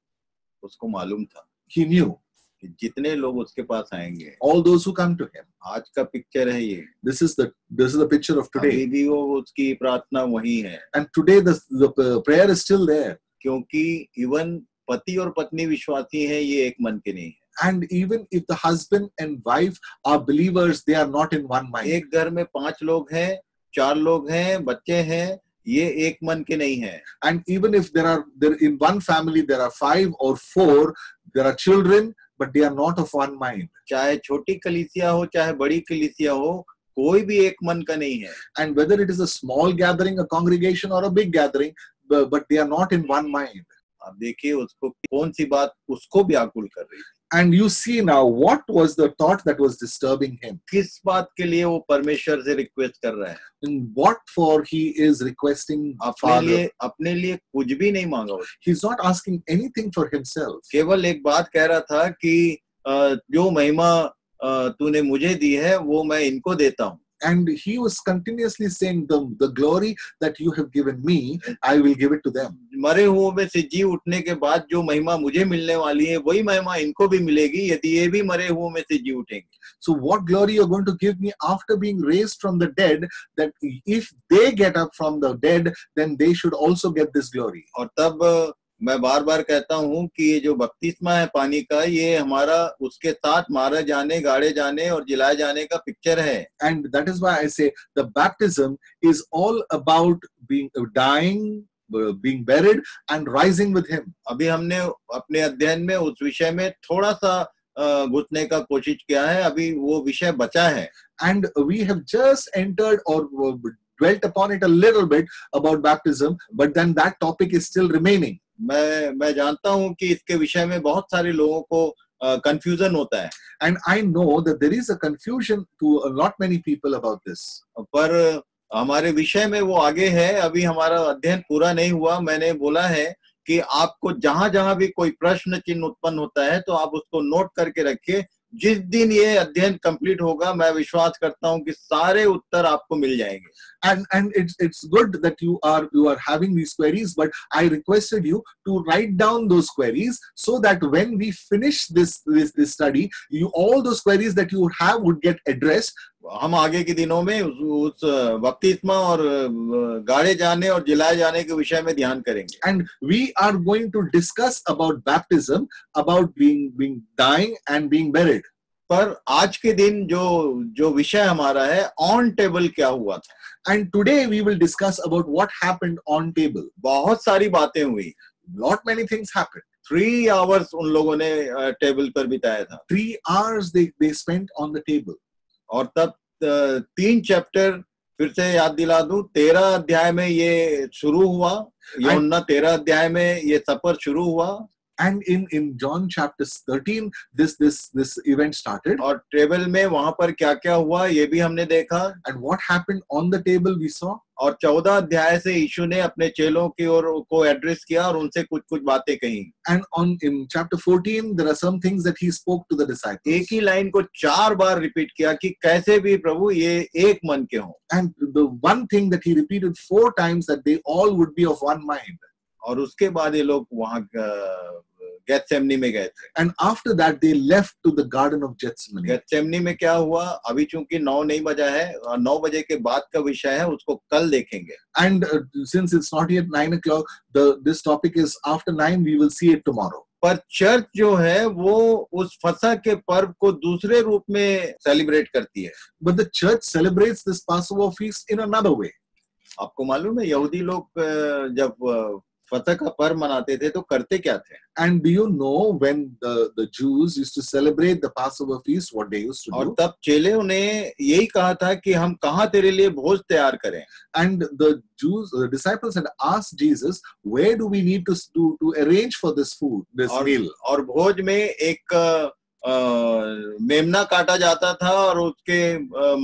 उसको मालूम था He knew कि जितने लोग उसके पास आएंगे, all those who come to him. आज का पिक्चर है ये. This is the picture of today. अभी भी वो उसकी प्रार्थना वही है. And today the prayer is still there. क्योंकि इवन पति और पत्नी विश्वासी हैं ये एक मन के नहीं है. And even if the husband and wife are believers, they are not in one mind. एक घर में 5 लोग हैं, 4 लोग हैं, बच्चे हैं, ये एक मन के नहीं है. And even if there in one family there are 5 or 4, there are children, but they are not of one mind. चाहे छोटी कलीसिया हो चाहे बड़ी कलीसिया हो, कोई भी एक मन का नहीं है. And whether it is a small gathering, a congregation, or a big gathering, but they are not in one mind. आप देखिए उसको कौन सी बात उसको व्याकुल कर रही है. And you see now what was the thought that was disturbing him. किस बात के लिए वो परमेश्वर से रिक्वेस्ट कर रहा है. And what for he is requesting Father. अपने लिए कुछ भी नहीं मांगा उसने. He's not asking anything for himself. केवल एक बात कह रहा था कि जो महिमा तूने मुझे दी है वो मैं इनको देता हूँ. And he was continuously saying, the glory that you have given me, I will give it to them. मरे हुओं में से जी उठने के बाद जो महिमा मुझे मिलने वाली है वही महिमा इनको भी मिलेगी यदि ये भी मरे हुओं में से जी उठेंगे. So what glory you're going to give me after being raised from the dead, that if they get up from the dead, then they should also get this glory. और तब मैं बार बार कहता हूँ कि ये जो बपतिस्मा है पानी का, ये हमारा उसके साथ मारे जाने, गाड़े जाने और जिलाए जाने का पिक्चर है. And that is why I say the baptism is all about being dying, being buried and rising with him. अभी हमने अपने अध्ययन में उस विषय में थोड़ा सा घुसने का कोशिश किया है. अभी वो विषय बचा है. And we have just entered or dwelt upon it a little bit about baptism, but then that topic is still remaining. मैं जानता हूँ कि इसके विषय में बहुत सारे लोगों को कंफ्यूजन होता है. And I know that there is a confusion to a lot many people about this. पर हमारे विषय में वो आगे है. अभी हमारा अध्ययन पूरा नहीं हुआ. मैंने बोला है कि आपको जहां जहां भी कोई प्रश्न चिन्ह उत्पन्न होता है तो आप उसको नोट करके रखिए. जिस दिन ये अध्ययन कंप्लीट होगा मैं विश्वास करता हूं कि सारे उत्तर आपको मिल जाएंगे. And it's good that you are having these queries, but I requested you to write down those queries so that when we finish this study, all those queries that you have would get addressed. हम आगे के दिनों में उस बपतिस्मा और गाड़े जाने और जिलाए जाने के विषय में ध्यान करेंगे. And we are going to discuss about baptism, about being dying and being buried. पर आज के दिन जो विषय हमारा है, ऑन टेबल क्या हुआ था. And today we will discuss about what happened on table. बहुत सारी बातें हुई. Lot many things happened. 3 hours उन लोगों ने टेबल पर बिताया था. 3 hours they spent on the table. और तब 3 चैप्टर फिर से याद दिला दूं. 13 अध्याय में ये शुरू हुआ. यूहन्ना 13 अध्याय में ये सफर शुरू हुआ. And in John chapter 13, this event started. और टेबल में वहां पर क्या क्या हुआ ये भी हमने देखा. And what happened on the table we saw. और 14 अध्याय से यीशु ने अपने चेलों की ओर को एड्रेस किया और उनसे कुछ बातें कही. And in chapter 14 there are some things that he spoke to the disciples. एक ही लाइन को 4 बार रिपीट किया कि कैसे भी प्रभु ये एक मन के हों. And the one thing that he repeated 4 times, that they all would be of one mind. और उसके बाद ये लोग वहां गेथसेमनी में गए थे. And after that they left to the garden of Gethsemane. गेथसेमनी में क्या हुआ अभी चूंकि 9 नहीं बजा है और 9 बजे के बाद का विषय है, उसको कल देखेंगे. And since it's not yet 9 o'clock, this topic is after 9. We will see it tomorrow. पर चर्च जो है वो उस फसह के पर्व को दूसरे रूप में सेलिब्रेट करती है. But the church celebrates this Passover feast in another way. आपको मालूम है यहूदी लोग जब फसह का पर्व मनाते थे तो करते क्या थे? And do you know when the Jews used to celebrate the Passover feast, what they used to do? और तब चेलों ने यही कहा था कि हम कहाँ तेरे लिए भोज तैयार करें. And the disciples had asked Jesus, where do we need to arrange for this food, this meal? और भोज में एक मेमना काटा जाता था और उसके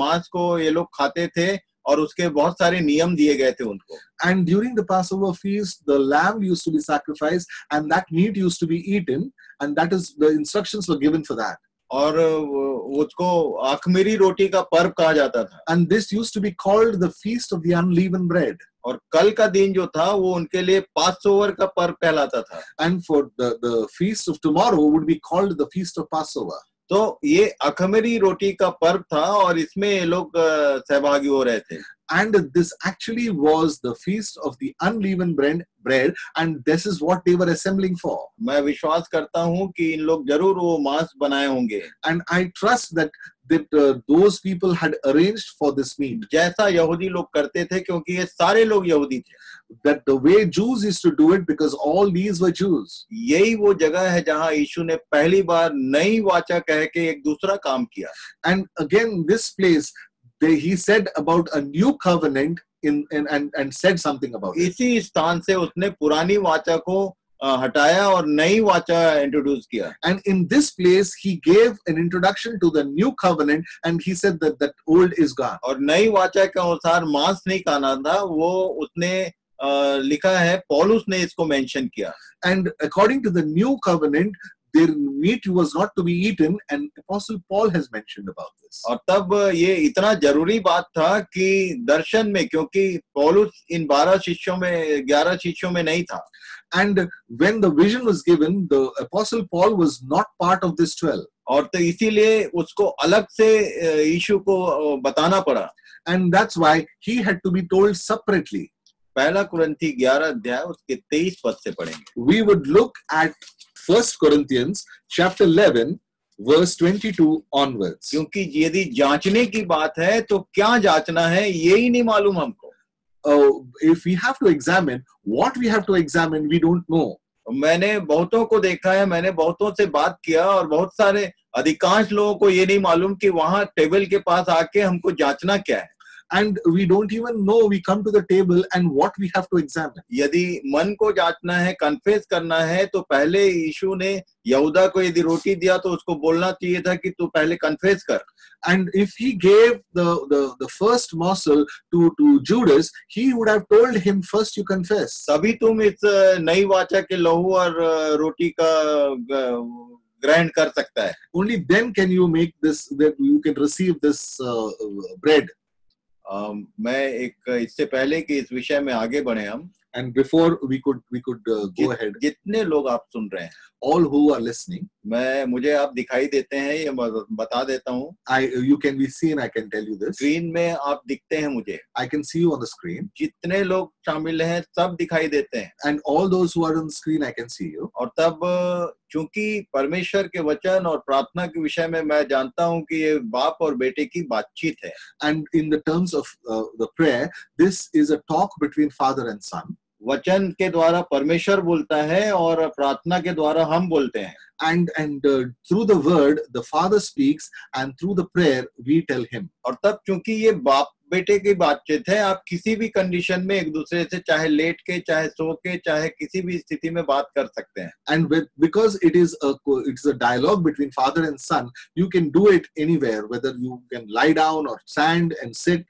मांस को ये लोग खाते थे और उसके बहुत सारे नियम दिए गए थे उनको. And during the Passover feast, the lamb used to be sacrificed and that meat used to be eaten, and that is the instructions were given for that. और उसको अख़मीरी रोटी का पर्व कहा जाता था. And this used to be called the feast of the unleavened bread. और कल का दिन जो था वो उनके लिए पासओवर का पर्व कहलाता था. And for the feast of tomorrow would be called the feast of Passover. तो ये अख़मीरी रोटी का पर्व था और इसमें ये लोग सहभागी हो रहे थे. And this actually was the feast of the unleavened bread, and this is what they were assembling for. मैं विश्वास करता हूँ कि इन लोग जरूर वो मांस बनाए होंगे, And I trust that those people had arranged for this meat. जैसा यहूदी लोग करते थे, क्योंकि ये सारे लोग यहूदी थे. That the way Jews used to do it, because all these were Jews. यही वो जगह है जहाँ यीशु ने पहली बार नई वाचा कह के एक दूसरा काम किया. And again, this place, he said about a new covenant and said something about it. इसी स्थान से उसने पुरानी वाचा को हटाया और नई वाचा इंट्रोड्यूस किया. And in this place, he gave an introduction to the new covenant, and he said that old is gone. और नई वाचा के अनुसार मांस नहीं खाना था, वो उसने लिखा है, पौलुस ने इसको मेंशन किया. And according to the new covenant, their meat was not to be eaten, and Apostle Paul has mentioned about this. और तब ये इतना जरूरी बात था कि दर्शन में, क्योंकि पौलुस इन 11 शिष्यों में नहीं था. And when the vision was given, the Apostle Paul was not part of this 12. और तो इसीलिए उसको अलग से यीशु को बताना पड़ा. And that's why he had to be told separately. पहला कुरिन्थी 11 अध्याय उसके 23 पद से पढ़ेंगे. We would look at 1 Corinthians chapter 11 verse 22 onwards. क्योंकि यदि जांचने की बात है तो क्या जांचना है यही नहीं मालूम हमको. If we have to examine, what we have to examine, we don't know. मैंने बहुतों को देखा है, मैंने बहुतों से बात किया, और बहुत सारे अधिकांश लोगों को ये नहीं मालूम कि वहां टेबल के पास आके हमको जांचना क्या है. And we don't even know, we come to the table and what we have to examine. यदि मन को जांचना है, कन्फेस करना है, तो पहले यीशु ने यहूदा को यदि रोटी दिया तो उसको बोलना चाहिए था कि तू पहले कन्फेस कर. And if he gave the first morsel to Judas, he would have told him, first you confess. तभी तुम इस नई वाचा के लहू और रोटी का ग्रहण कर सकता है. Only then can you make this, that you can receive this bread. मैं एक इससे पहले कि इस विषय में आगे बढ़े हम, and before we could go ahead, जितने लोग आप सुन रहे हैं, all who are listening, मुझे आप दिखाई देते हैं, ये बता देता हूँ. you can be seen, I can tell you this. Screen में आप दिखते हैं मुझे. I can see you on the screen. जितने लोग शामिल हैं सब दिखाई देते हैं. And all those who are on the screen, I can see you. और तब चूंकि परमेश्वर के वचन और प्रार्थना के विषय में मैं जानता हूँ कि ये बाप और बेटे की बातचीत है. And in the terms of the prayer, this is a talk between father and son. वचन के द्वारा परमेश्वर बोलता है और प्रार्थना के द्वारा हम बोलते हैं. And through the word, the father speaks, and through the prayer, we tell him. और तब चूंकि ये बाप बेटे की बातचीत है, आप किसी भी कंडीशन में एक दूसरे से, चाहे लेट के, चाहे सो के, चाहे किसी भी स्थिति में बात कर सकते हैं. And because it's a dialogue between father and son, you can do it anywhere, whether you can lie down or stand and sit.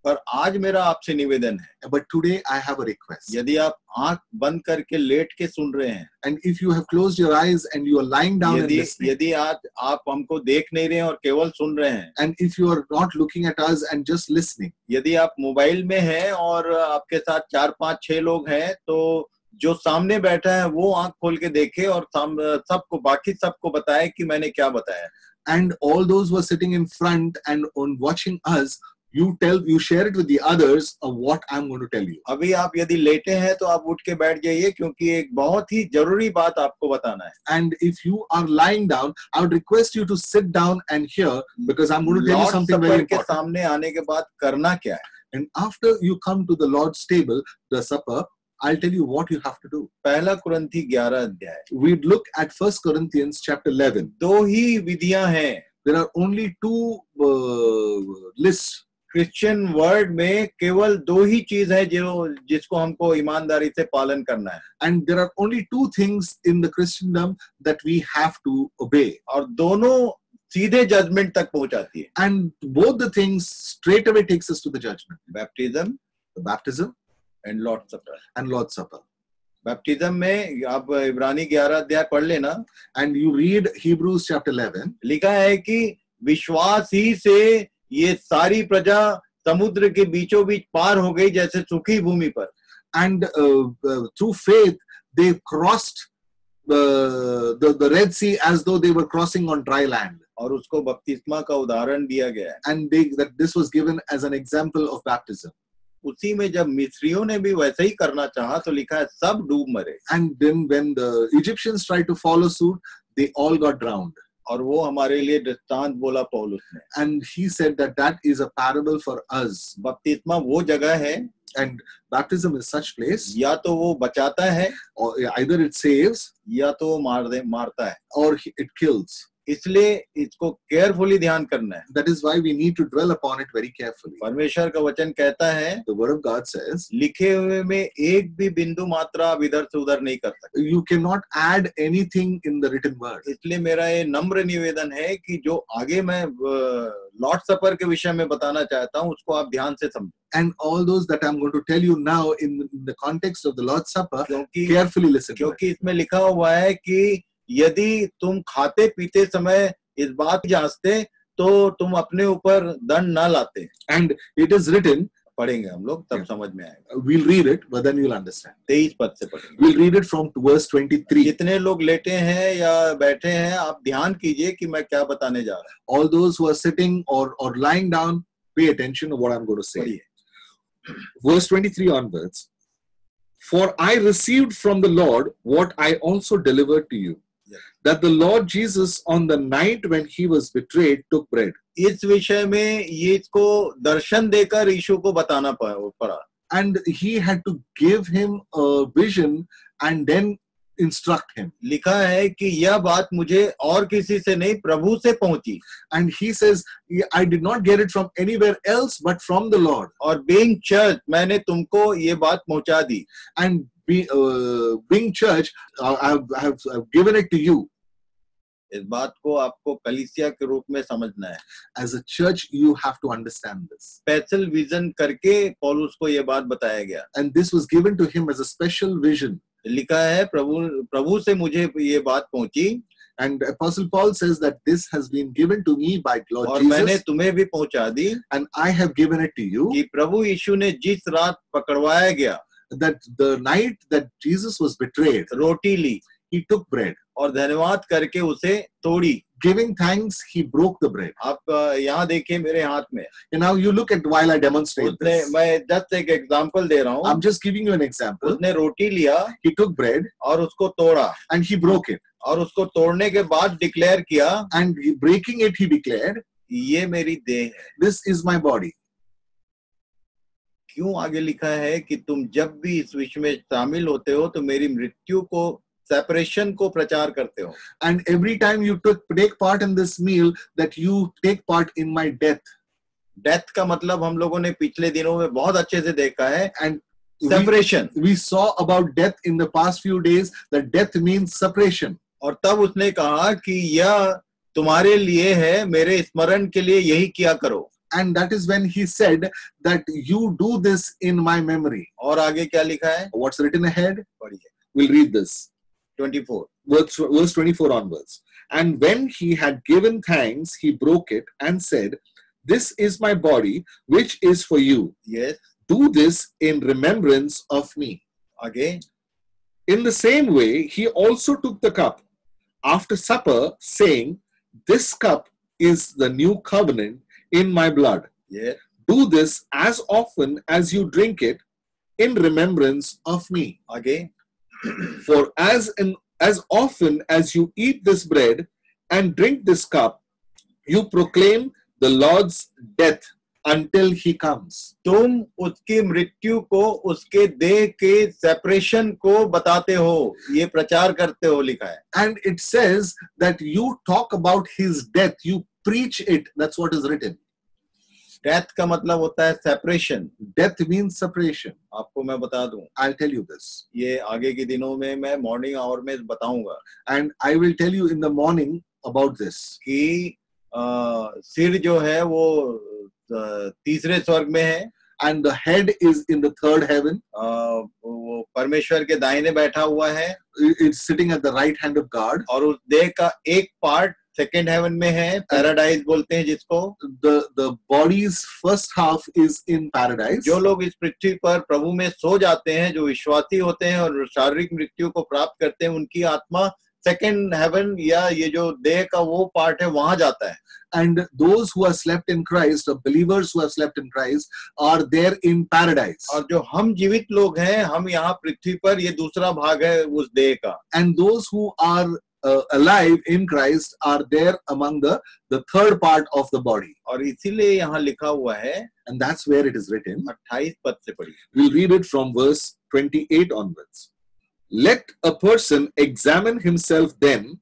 पर आज मेरा आपसे निवेदन है, but today I have a request. यदि आप आंख बंद करके लेट के सुन रहे हैं, and if you have closed your eyes and you are lying down and listening, यदि आप हमको देख नहीं रहे हैं और केवल सुन रहे हैं, and if you are not looking at us and just listening, यदि आप मोबाइल में हैं और आपके साथ 4, 5, 6 लोग हैं, तो जो सामने बैठा है वो आंख खोल के देखे और बाकी सबको बताए कि मैंने क्या बताया. And all those who are sitting in front and on watching us, you share it with the others of what I'm going to tell you. अभी आप यदि लेटे हैं तो आप उठ के बैठ जाइए, क्योंकि एक बहुत ही जरूरी बात आपको बताना है. And if you are lying down, I would request you to sit down and hear, because I'm going to tell you something very important. के सामने आने के बाद करना क्या है? And after you come to the Lord's table, the supper, I'll tell you what you have to do. पहला कुरिन्थी 11 अध्याय. We'd look at 1 Corinthians chapter 11. दो ही विधियां हैं. There are only two lists. Christian word में केवल 2 ही चीज है जिसको हमको ईमानदारी से पालन करना है. And there are only 2 things in the Christendom that we have to obey. और दोनों सीधे जजमेंट तक पहुंचाती है. And both the things straight away takes us to the judgment. the baptism and Lord's Supper. Baptism में आप इब्रानी 11 अध्याय पढ़ लेना. And you read Hebrews chapter 11. लिखा है कि विश्वास ही से ये सारी प्रजा समुद्र के बीचों बीच पार हो गई जैसे सूखी भूमि पर. And through faith they crossed the Red Sea as though they were crossing on dry land. और उसको बपतिस्मा का उदाहरण दिया गया है. And that this was given as an example of baptism. उसी में जब मिस्रियों ने भी वैसे ही करना चाहा तो लिखा है सब डूब मरे। And then when the Egyptians tried to follow suit, they all got drowned. और वो हमारे लिए दृष्टांत बोला पौलुस ने। And he said that that is a parable for us. बपतिस्मा वो जगह है, And baptism is such place, या तो वो बचाता है or either it saves या तो वो मारता है। or it kills. इसलिए इसको केयरफुली ध्यान करना है। That is why we need to dwell upon it very carefully. परमेश्वर का वचन कहता है, The word of God says, लिखे हुए में एक भी बिंदु मात्रा आप इधर से उधर नहीं कर सकते। you cannot add anything in the written word. इसलिए मेरा ये नम्र निवेदन है कि जो आगे मैं लॉर्ड सपर के विषय में बताना चाहता हूँ उसको आप ध्यान से समझो। And all those that I'm going to tell you now in the context of the Lord's Supper, क्योंकि carefully listen to it. क्योंकि इसमें लिखा हुआ है कि यदि तुम खाते पीते समय इस बात जांचते तो तुम अपने ऊपर दंड न लाते। And it is written, पढ़ेंगे हम लोग तब समझ में आएगा। we'll read it, but then you'll understand. 23 पद से पढ़ेंगे। We'll read it from verse 23. जितने लोग लेटे हैं या बैठे हैं आप ध्यान कीजिए कि मैं क्या बताने जा रहा हूँ। All those who are sitting or lying down, pay attention to what I'm going to say. पढ़िए। Verse 23 onwards. For I received from the Lord what I also delivered to you, that the Lord Jesus on the night when he was betrayed took bread. इस विषय में ये इसको दर्शन देकर यीशु को बताना पड़ा। And he had to give him a vision and then instruct him. लिखा है कि यह बात मुझे और किसी से नहीं प्रभु से पहुंची। And he says, I did not get it from anywhere else but from the Lord. और being church मैंने तुमको ये बात पहुंचा दी। And being church, I have given it to you. इस बात को आपको कलीसिया के रूप में समझना है। As a church, you have to understand this. Special vision करके पौलुस को ये बात बताया गया। And this was given to him as a special vision. लिखा है प्रभु से मुझे ये बात पहुंची। And Apostle Paul says that this has been given to me by Lord और Jesus. मैंने तुम्हें भी पहुंचा दी। And I have given it to you. कि प्रभु यीशु ने जिस रात पकड़वाया गया, that the night that Jesus was betrayed, roti Lee, he took bread. और धन्यवाद करके उसे तोड़ी। Giving thanks, he broke the bread. आप यहाँ देखिए मेरे हाथ में। And now you look at while I demonstrate उसने, this. मैं जस्ट एक एग्जांपल दे रहा हूँ। I'm just giving you an example. उसने रोटी लिया, He took bread और उसको तोड़ा, and he broke it. और उसको तोड़ने के बाद डिक्लेयर किया, And breaking it, he declared, ये मेरी देह है। this is my body. क्यों आगे लिखा है कि तुम जब भी इस विश्व में शामिल होते हो तो मेरी मृत्यु को, सेपरेशन को प्रचार करते हो। And every time you take part in this meal, that you take part in my death. Death का मतलब हम लोगों ने पिछले दिनों में बहुत अच्छे से देखा है। And separation. we saw about death in the past few days, that death means separation. और तब उसने कहा कि यह तुम्हारे लिए है, मेरे स्मरण के लिए यही किया करो। And that is when he said that you do this in my memory. और आगे क्या लिखा है? What's written ahead? पढ़िए। We'll read this. 24 Verse 24 onwards. And when he had given thanks, he broke it and said, this is my body, which is for you. Yes. Do this in remembrance of me. आगे। In the same way, he also took the cup after supper, saying, this cup is the new covenant in my blood. Yes. Do this as often as you drink it in remembrance of me. आगे। For as often as you eat this bread and drink this cup, you proclaim the Lord's death until he comes. तुम उसकी मृत्यु को, उसके देह के separation को बताते हो, ये प्रचार करते हो, लिखा है। And it says that you talk about his death, you preach it. That's what is written. Death का मतलब होता है सेपरेशन। Death means separation. आपको मैं बता दूं, I'll tell you this. ये आगे के दिनों में मैं मॉर्निंग आवर में बताऊंगा। And I will tell you in the morning about this. कि सिर जो है वो तीसरे स्वर्ग में है। And the head is in the third heaven. वो परमेश्वर के दाहिने बैठा हुआ है। It's sitting at the right hand of God. और उस देह का एक पार्ट सेकेंड हेवन में है, पैराडाइज बोलते हैं जिसको। The body's first half is in paradise. जो लोग इस पृथ्वी पर प्रभु में सो जाते हैं, जो विश्वासी होते हैं और शारीरिक मृत्यु को प्राप्त करते हैं, उनकी आत्मा सेकंड हेवन या ये जो देह का वो पार्ट है वहां जाता है. And those who have slept in Christ, or believers who have slept in Christ, are there in paradise. और जो हम जीवित लोग हैं, हम यहाँ पृथ्वी पर, ये दूसरा भाग है उस देह का. And those who are alive in Christ are there among the third part of the body. और इसीलिए यहाँ लिखा हुआ है, And that's where it is written. 28 पद से पढ़िए. We'll read it from verse 28 onwards. Let a person examine himself then,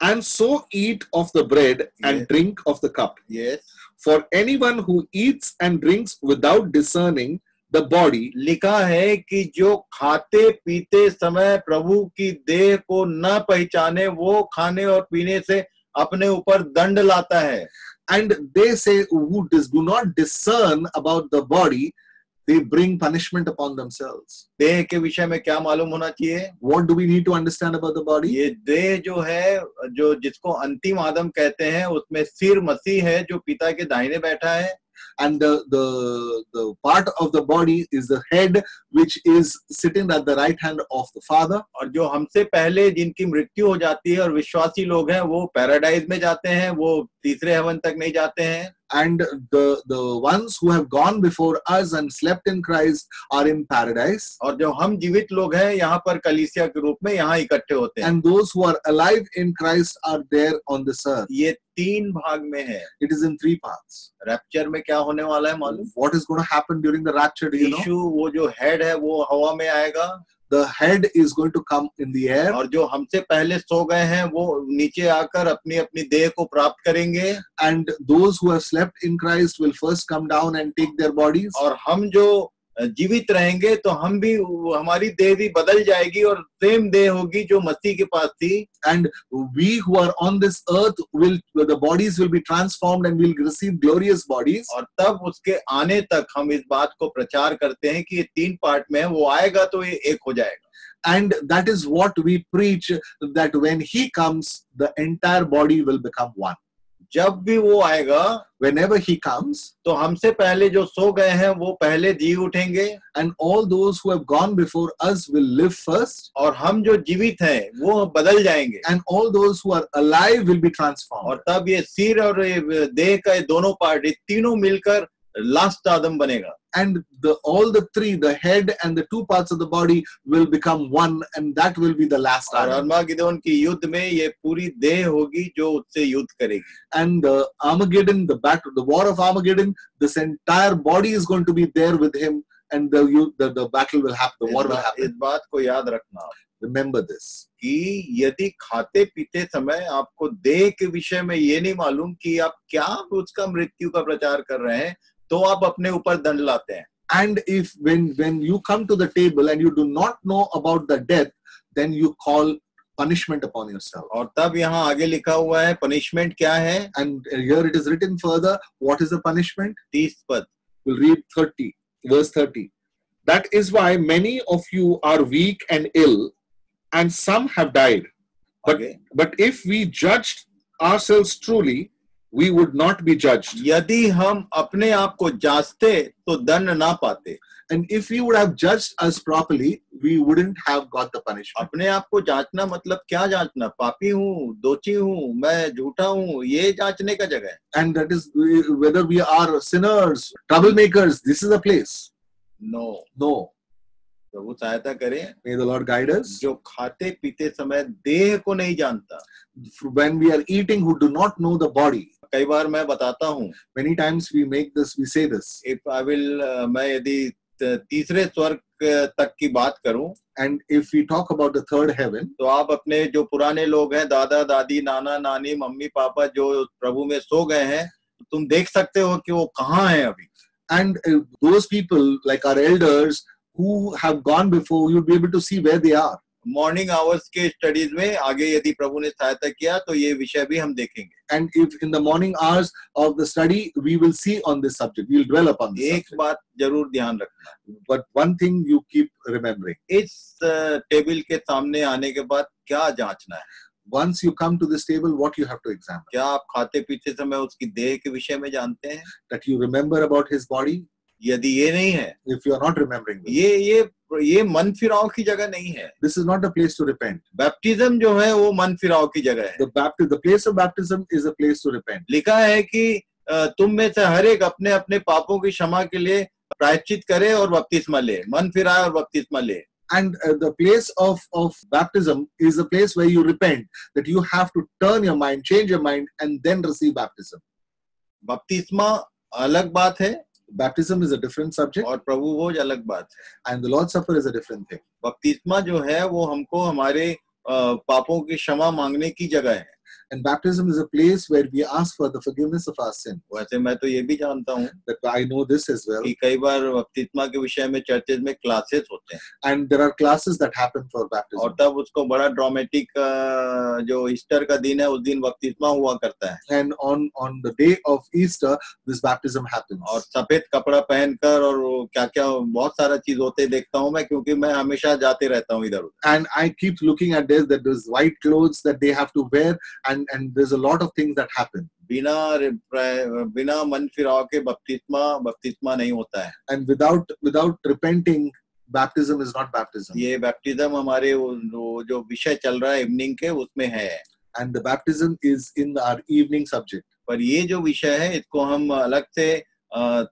and so eat of the bread and Yes. drink of the cup. Yes. For anyone who eats and drinks without discerning the body लिखा है कि जो खाते पीते समय प्रभु की देह को न पहचाने, वो खाने और पीने से अपने ऊपर दंड लाता है. and they say who do not discern about the body, they bring punishment upon themselves. देह के विषय में क्या मालूम होना चाहिए? What do we need to understand about the body? ये देह जो है, जो जिसको अंतिम आदम कहते हैं, उसमें सिर मसीह है जो पिता के दाहिने बैठा है. And the part of the body is the head, which is sitting at the right hand of the Father. और जो हमसे पहले जिनकी मृत्यु हो जाती है और विश्वासी लोग हैं, वो पैराडाइज में जाते हैं, वो तीसरे हेवन तक नहीं जाते हैं. And the ones who have gone before us and slept in Christ are in paradise. और जो हम जीवित लोग हैं, यहाँ पर कलीसिया के रूप में यहाँ इकट्ठे होते हैं. And those who are alive in Christ are there on this earth. ये 3 भाग में है. It is in 3 parts. Rapture में क्या होने वाला है मालूम? What is going to happen during the rapture, do you know? यीशु वो जो हेड है वो हवा में आएगा. The head is going to come in the air. और जो हमसे पहले सो गए हैं वो नीचे आकर अपनी अपनी देह को प्राप्त करेंगे. And those who have slept in Christ will first come down and take their bodies. और हम जो जीवित रहेंगे तो हम भी, हमारी देह भी बदल जाएगी और सेम देह होगी जो मसीह के पास थी. And we who are on this earth the bodies will be transformed and will receive glorious bodies. और तब उसके आने तक हम इस बात को प्रचार करते हैं कि ये 3 पार्ट में है, वो आएगा तो ये एक हो जाएगा. And that is what we preach, that when he comes, the entire body will become one. जब भी वो आएगा, Whenever he comes, तो हमसे पहले जो सो गए हैं वो पहले जी उठेंगे. and all those who have gone before us will live first, और हम जो जीवित हैं वो बदल जाएंगे. and all those who are alive will be transformed. और तब ये सिर और ये देह का ये दोनों पार्ट, ये तीनों मिलकर लास्ट आदम बनेगा. And all the 3, the head and the 2 parts of the body will become one, and that will be the last और Adam. अर्मागिदोन की युद्ध में ये पूरी देह होगी जो उससे युद्ध करेगी. And the Armageddon, the war of Armageddon, this entire body is going to be there with him, and the battle will happen, the war will इस happen. बात को याद रखना Remember this. कि यदि खाते पीते समय आपको देह के विषय में ये नहीं मालूम कि आप क्या उसका मृत्यु का प्रचार कर रहे हैं, तो आप अपने ऊपर दंड लाते हैं. And if when you come to the table and you do not know about the death, then you call punishment upon yourself. और तब यहाँ आगे लिखा हुआ है पनिशमेंट क्या है. And here it is written further, what is the punishment? 30 पद. We'll read verse 30. That is why many of you are weak and ill, and some have died. आगे. But if we judged ourselves truly, we would not be judged. यदि हम अपने आप को जांचते तो दंड ना पाते. And if we would have judged us properly, we wouldn't have got the punishment. अपने आप को जांचना मतलब क्या जांचना? पापी हूँ, दोषी हूँ, मैं झूठा हूँ, ये जांचने का जगह है. And that is whether we are sinners, troublemakers, this is the place. No. प्रभु सहायता करे. May the Lord guide us. जो खाते पीते समय देह को नहीं जानता. When we are eating, who do not know the body. कई बार मैं बताता हूँ. Many times we say this. If I will, मैं यदि तीसरे स्वर्ग तक की बात करूं, and if we talk about the third heaven, तो आप अपने जो पुराने लोग हैं, दादा दादी, नाना नानी, मम्मी पापा जो प्रभु में सो गए हैं, तुम देख सकते हो कि वो कहाँ हैं अभी. And those people like our elders who have gone before, you'll be able to see where they are. Morning hours के स्टडीज में आगे यदि प्रभु ने सहायता किया तो ये विषय भी हम देखेंगे. And if in the morning hours of the study we will see on this subject, we'll dwell upon this एक subject. बात जरूर ध्यान रखना. But one thing you keep remembering, इस टेबल के सामने आने के बाद क्या जांचना है? once you come to this table, what you have to examine? क्या आप खाते पीते समय उसकी देह के विषय में जानते हैं? That you remember about his body, यदि ये नहीं है, if you are not remembering this, ये मन फिराव की जगह नहीं है। this is not the place to repent. Baptism जो है वो मन फिराव की जगह है। The place of baptism is a place to repent. लिखा है कि तुम में से हर एक अपने अपने पापों की क्षमा के लिए प्रायश्चित करे और बपतिस्मा ले, मन फिराए और बपतिस्मा ले। And the place of baptism is a place where you repent, that you have to turn your mind, change your mind, and then receive baptism. बपतिस्मा अलग बात है, Baptism is a different subject, और प्रभु भोज अलग बात है। and the Lord's Supper is a different thing. बपतिस्मा जो है वो हमको हमारे पापों की क्षमा मांगने की जगह है। And baptism is a place where we ask for the forgiveness of our sin. वैसे मैं तो ये भी जानता हूँ That I know this as well. कि कई बार बपतिस्मा के विषय में चर्चेज में क्लासेस होते हैं, And there are classes that happen for baptism. और तब उसको बड़ा ड्रामेटिक, जो ईस्टर का दिन है उस दिन बपतिस्मा हुआ करता है, And on the day of Easter, this baptism happens. और सफेद कपड़ा पहनकर और क्या क्या बहुत सारा चीज होते देखता हूँ मैं, क्योंकि मैं हमेशा जाते रहता हूँ इधर उधर। And I keep looking at this, that there's white clothes that they have to wear, and there's a lot of things that happen. बिना मन फिराव के बपतिस्मा नहीं होता है। And without repenting, baptism is not baptism. ये बैप्टिज्म हमारे जो विषय चल रहा है इवनिंग के उसमें है, And the baptism is in our evening subject. पर ये जो विषय है इसको हम अलग से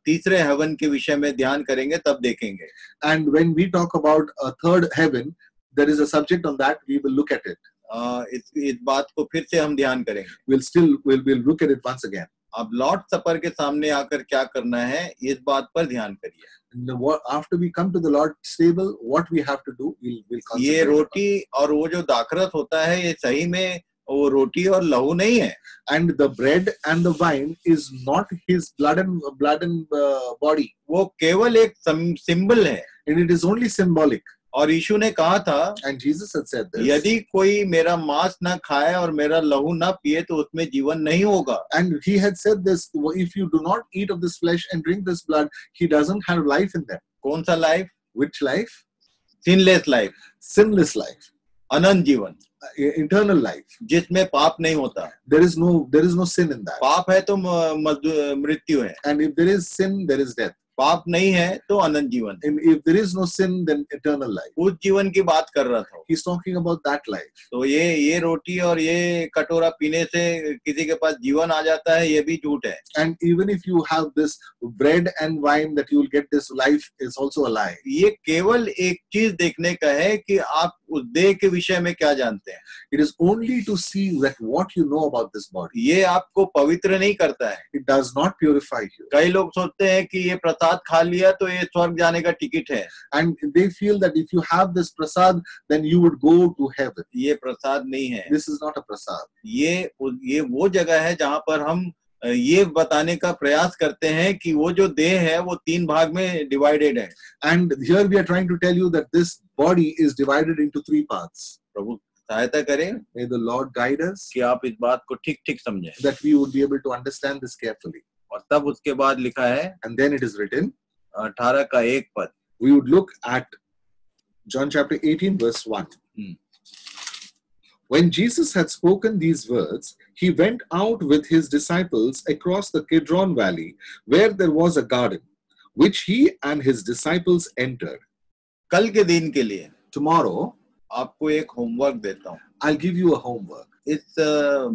तीसरे हेवन के विषय में ध्यान करेंगे, तब देखेंगे। And when we talk about a third heaven, there is a subject on that. We will look at it. इस बात को फिर से हम ध्यान करेंगे। We'll look at it once again. अब लॉर्ड सपर के सामने आकर क्या करना है, इस बात पर ध्यान करिए। After we come to the Lord's table, what we have to do, we'll concentrate. ये रोटी और वो जो दाखरस होता है, ये सही में वो रोटी और लहू नहीं है। And the bread and the wine is not his blood and body. वो केवल एक सिंबल है, And it is only symbolic. और यीशु ने कहा था, And Jesus had said this. यदि कोई मेरा मांस ना खाए और मेरा लहू ना पिए तो उसमें जीवन नहीं होगा। And he had said this, if you do not eat of this flesh and drink this blood, he doesn't have life in them. कौन सा life? Which life? Sinless life, Sinless life. अनंत जीवन, Eternal life. जिसमें पाप नहीं होता। There is no sin in that. पाप है तो मृत्यु है, And if there is sin, there is death. पाप नहीं है तो अनंत जीवन। And if there is no sin, then eternal life. उस जीवन की बात कर रहा था। He's talking about that life. तो ये रोटी और ये कटोरा पीने से किसी के पास जीवन आ जाता है, ये भी झूठ है। And even if you have this bread and wine that you will get this life is also a lie. ये केवल एक चीज देखने का है कि आप उस देह के विषय में क्या जानते हैं। It is only to see that what you know about this body. ये आपको पवित्र नहीं करता है। It does not purify you. कई लोग सोचते हैं कि ये प्रसाद खा लिया तो ये स्वर्ग जाने का टिकट है। And they feel that if you have this prasad, then you would go to heaven. ये प्रसाद नहीं है। This is not a prasad. ये वो जगह है जहाँ पर हम ये बताने का प्रयास करते हैं कि वो जो देह है वो 3 भाग में डिवाइडेड है। And here we are trying to tell you that this body is divided into 3 parts. प्रभु सहायता करें, May the Lord guide us, कि आप इस बात को ठीक ठीक समझें। that we would be able to understand this carefully. और तब उसके बाद लिखा है, And then it is written, 18 का 1 पद, we would look at John chapter 18 verse 1. When Jesus had spoken these words, he went out with his disciples across the Kidron Valley, where there was a garden, which he and his disciples entered. कल के दिन के लिए Tomorrow, आपको एक homework देता हूँ। I'll give you a homework. इस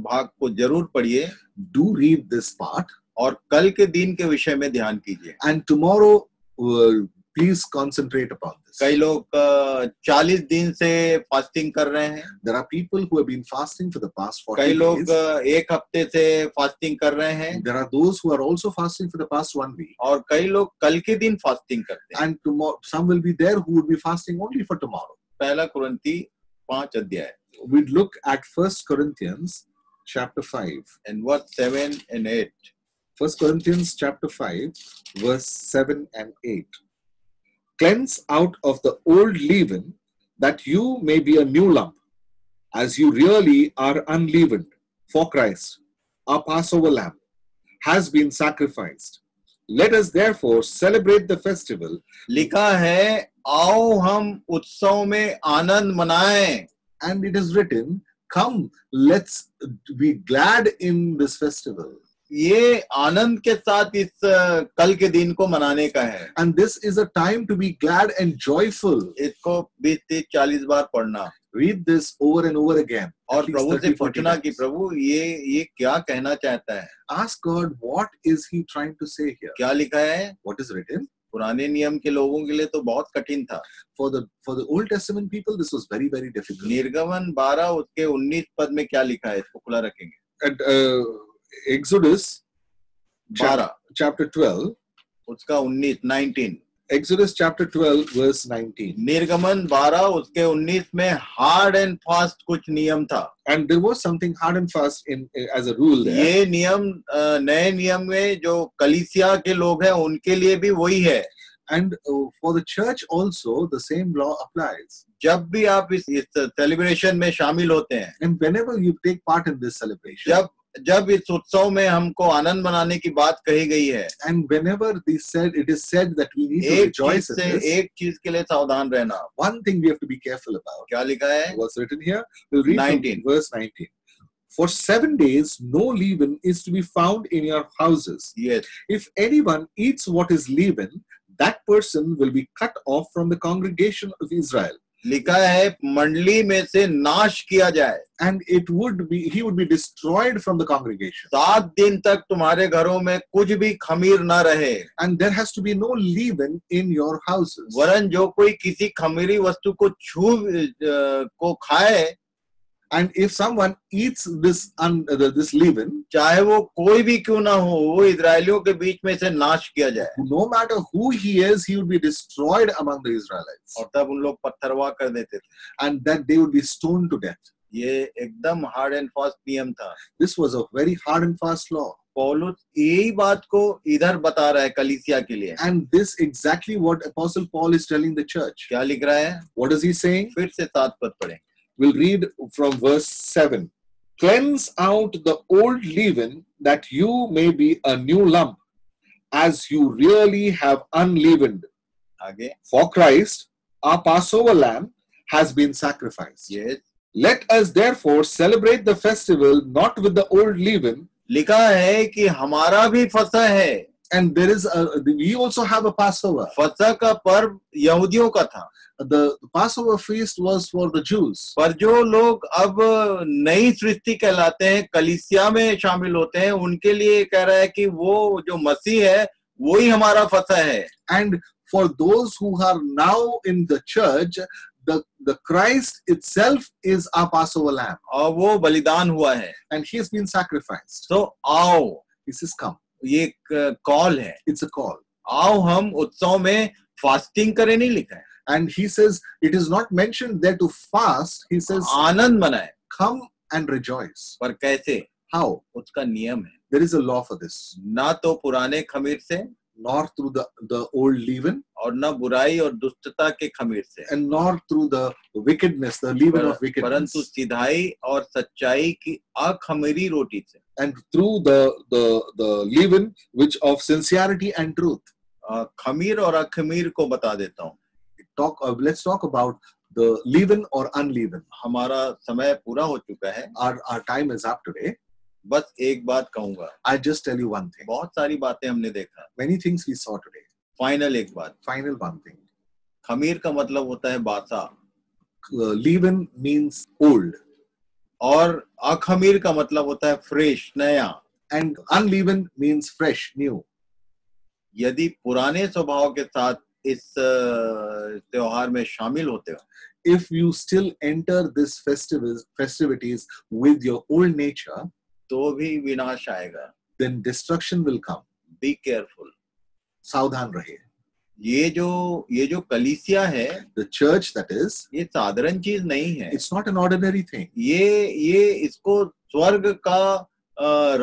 भाग को जरूर पढ़िए Do read this part. और कल के दिन के विषय में ध्यान कीजिए। And tomorrow, please concentrate upon this. कई लोग 40 दिन से फास्टिंग कर रहे हैं। There are people who have been fasting for the past 40 कई लोग days. 1 हफ्ते से फास्टिंग कर रहे हैं। There are those who are also fasting for the past 1 week. और कई लोग कल के दिन फास्टिंग करते हैं। And tomorrow, some will be there who will be fasting only for tomorrow. पहला कुरिन्ती 5 अध्याय, We'd look at 1 Corinthians chapter 5. and verse 7 and 8. 1 Corinthians chapter 5, verse 7 and 8. Cleanse out of the old leaven, that you may be a new lump, as you really are unleavened. For Christ, our Passover lamb, has been sacrificed. Let us therefore celebrate the festival. लिखा है, आओ हम उत्सव में आनंद मनाएं। And it is written, come, let's be glad in this festival. ये आनंद के साथ इस कल के दिन को मनाने का है। And this is a time to be glad and joyful. इसको 20, 30, 40 बार पढ़ना Read this over and over again. और At least प्रभु से 30, 40 पूछना कि times. प्रभु ये क्या कहना चाहता है, Ask God, what is He trying to say here? क्या लिखा है। What is written? पुराने नियम के लोगों के लिए तो बहुत कठिन था। For the Old Testament people, this was very, very difficult. निर्गमन 12 उसके 19 पद में क्या लिखा है, इसको खुला रखेंगे। At Exodus 12 chapter 12, उसका 19 Exodus chapter 12 verse 19. निर्गमन 12 उसके 19 में हार्ड एंड फास्ट कुछ नियम था। And there was something hard and fast as a rule there. ये नियम नए नियम में जो कलीसिया के लोग हैं उनके लिए भी वही है। And for the church also, the same law applies. जब भी आप इस सेलिब्रेशन में शामिल होते हैं, And whenever you take part in this celebration, जब इस उत्सव में हमको आनंद मनाने की बात कही गई है, and whenever it is said that we need to एक rejoice in this, एक चीज के लिए सावधान रहना। one thing we have to be careful about. क्या लिखा है? What's written here? We'll read 19. from verse 19. For 7 days, no leaven is to be found in your houses. Yes. If anyone eats what is leaven, that person will be cut off from the congregation of Israel. लिखा है मंडली में से नाश किया जाए, And he would be destroyed from the congregation. 7 दिन तक तुम्हारे घरों में कुछ भी खमीर न रहे। And there has to be no leaven in your houses. वरन जो कोई किसी खमीरी वस्तु को को खाए, And if someone eats this leaven, चाहे वो कोई भी क्यों ना हो, वो इजरायलियों के बीच में से नाश किया जाए। no matter who he is, he would be destroyed among the Israelites. और तब उन लोग पत्थरवाह कर देते थे। And that they would be stoned to death. ये एकदम हार्ड एंड फास्ट नियम था। This was a very hard and fast law. पौलुस यही बात को इधर बता रहा है कलीसिया के लिए। And this exactly what Apostle Paul is telling the church. क्या लिख रहा है? What is he saying? फिर से 7 पद पढ़ें। We'll read from verse 7. Cleanse out the old leaven, that you may be a new lump, as you really have unleavened. आगे। For Christ, our Passover lamb, has been sacrificed. Yes. Let us therefore celebrate the festival not with the old leaven. लिखा है कि हमारा भी फसह है। And we also have a Passover. फसह का पर्व यहूदियों का था। The Passover feast was for the Jews. पर जो लोग अब नई सृष्टि कहलाते हैं, कलीसिया में शामिल होते हैं, उनके लिए कह रहा है कि वो जो मसीह है वही हमारा फसह है। And for those who are now in the church, the Christ itself is our Passover lamb. और वो बलिदान हुआ है। And he has been sacrificed. तो आओ, He says, come. ये एक कॉल है। It's a call. आओ हम उत्सव में फास्टिंग करें, नहीं लिखा है। And he says, it is not mentioned there to fast. He says, आनंद मनाए। come and rejoice. पर कैसे? How? उसका नियम है। There is a law for this. ना तो पुराने खमीर से, Nor through the old leaven, और न बुराई और दुष्टता के खमीर से, and nor through the wickedness, the leaven of wickedness, परंतु सीधाई और सच्चाई की अखमीरी रोटी से, and through the leaven which of sincerity and truth. खमीर और अखमीर को बता देता हूँ। Let's talk about the leaven or unleaven. हमारा समय पूरा हो चुका है। Our time is up today. बस एक बात कहूंगा। I just tell you one thing. बहुत सारी बातें हमने देखा। Many things we saw today. Final एक बात। Final one thing. खमीर का मतलब होता है बासा, Leaven means old, और अखमीर का मतलब होता है फ्रेश, नया। and unleavened means fresh, new. यदि पुराने स्वभाव के साथ इस त्योहार में शामिल होते हो, If you still enter this festivities with your old nature, तो भी विनाश आएगा। then destruction will come. Be careful. सावधान रहिए। ये जो कलीसिया है, The church, that is, ये साधारण चीज नहीं है। it's not an ordinary thing. ये इसको स्वर्ग का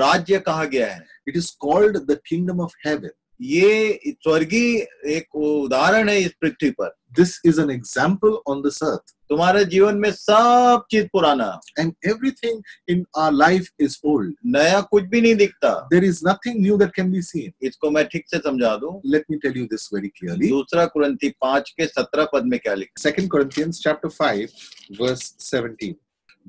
राज्य कहा गया है। It is called the kingdom of heaven. ये स्वर्गीय एक उदाहरण है इस पृथ्वी पर। This is an example on this earth. तुम्हारे जीवन में सब चीज पुराना, And everything in our life is old. नया कुछ भी नहीं दिखता। There is nothing new that can be seen. इसको मैं ठीक से समझा दूं। Let me tell you this very clearly. दूसरा कुरिन्थी 5 के 17 पद में क्या लिखा? 2 Corinthians chapter 5, verse 17.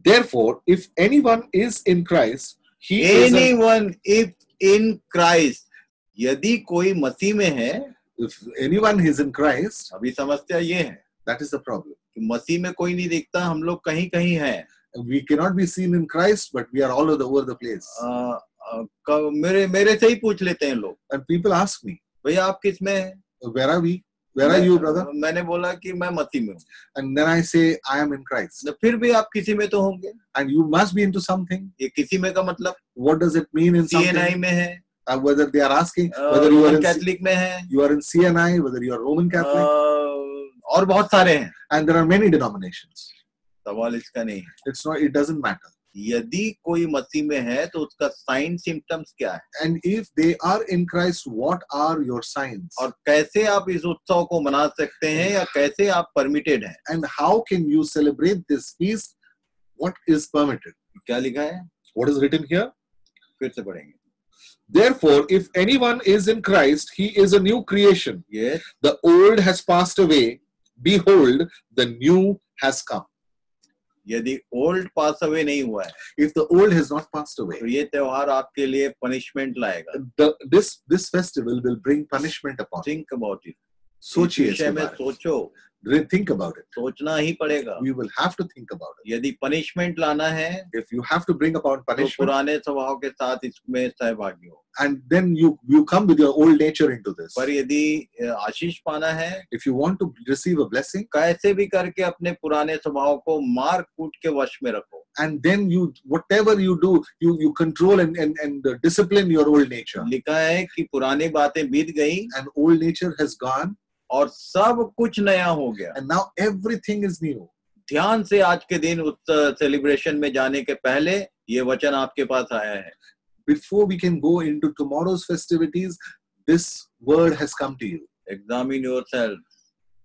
Therefore, if anyone is in Christ, he is Anyone, if in Christ, यदि कोई मसीह में है, If anyone is in Christ, अभी समस्या ये है that is the problem. कि मसीह में कोई नहीं दिखता, हम लोग कहीं कहीं हैं। We cannot be seen in Christ, but we are all over the place. मेरे से ही पूछ लेते हैं लोग, And people ask me, भैया आप किस में हैं? where are we? Where are you, brother? मैंने बोला कि मैं मसीह में हूँ। And then I say, I am in Christ. फिर भी आप किसी में तो होंगे। And you must be into something. ये किसी में का मतलब What does it mean in CNI something? में है, Whether they are asking whether you are Roman in Catholic में है, you are in CNI, whether you are Roman Catholic, और बहुत सारे हैं। and there are many denominations. सवाल इसका नहीं है। It's not. It doesn't matter. यदि कोई मसीह में है तो उसका साइन सिम्टम्स क्या है, And if they are in Christ, what are your signs? और कैसे आप इस उत्सव को मना सकते हैं या कैसे आप परमिटेड हैं? And how can you celebrate this feast? What is permitted? क्या लिखा है? What is written here? फिर से पढ़ेंगे। Therefore, if anyone is in Christ, he is a new creation. Yes. The old has passed away. Behold, the new has come. यदि old pass away नहीं हुआ है, If the old has not passed away, तो ये त्योहार आपके लिए punishment लाएगा। this festival will bring punishment upon you. Think about it. सोचिए इस विषय में इसके बारे में. सोचो, Think about it. सोचना ही पड़ेगा। We will have to think about it. यदि पनिशमेंट लाना है If you have to bring about तो punishment, पुराने स्वभाव के साथ इसमें सहभागी हो। and then you come with your old nature into this. पर यदि आशीष पाना है, If you want to receive a blessing, कैसे भी करके अपने पुराने स्वभाव को मार कूट के वश में रखो। and then whatever you do, you control and discipline your old nature. लिखा है कि पुरानी बातें बीत गई And old nature has gone, और सब कुछ नया हो गया। and now everything is new. ध्यान से आज के दिन उस सेलिब्रेशन में जाने के पहले ये वचन आपके पास आया है। Before we can go into tomorrow's festivities, this word has come to you. Examine yourself.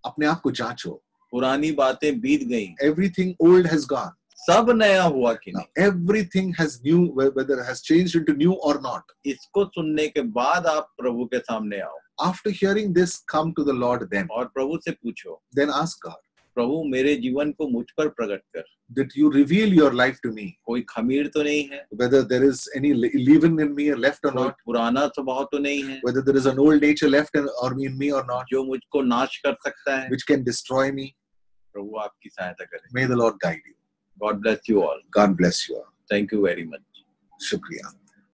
अपने आप को जांचो. पुरानी बातें बीत गई, Everything old has gone. सब नया हुआ कि Now नहीं? everything has new, whether it has changed into new or not. इसको सुनने के बाद आप प्रभु के सामने आओ After hearing this, come to the Lord then. और प्रभु से पूछो, Then ask God, प्रभु मेरे जीवन को मुझ पर प्रकट कर। that you reveal your life to me. कोई खमीर तो नहीं है, Whether there is any leaven in me left or कोई not. पुराना स्वभाव तो नहीं है Whether there is an old nature left in me or not, जो मुझको नाश कर सकता है। which can destroy me. प्रभु आपकी सहायता करे। May the Lord guide you. God bless you all. God bless you all. Thank you very much. Shukriya.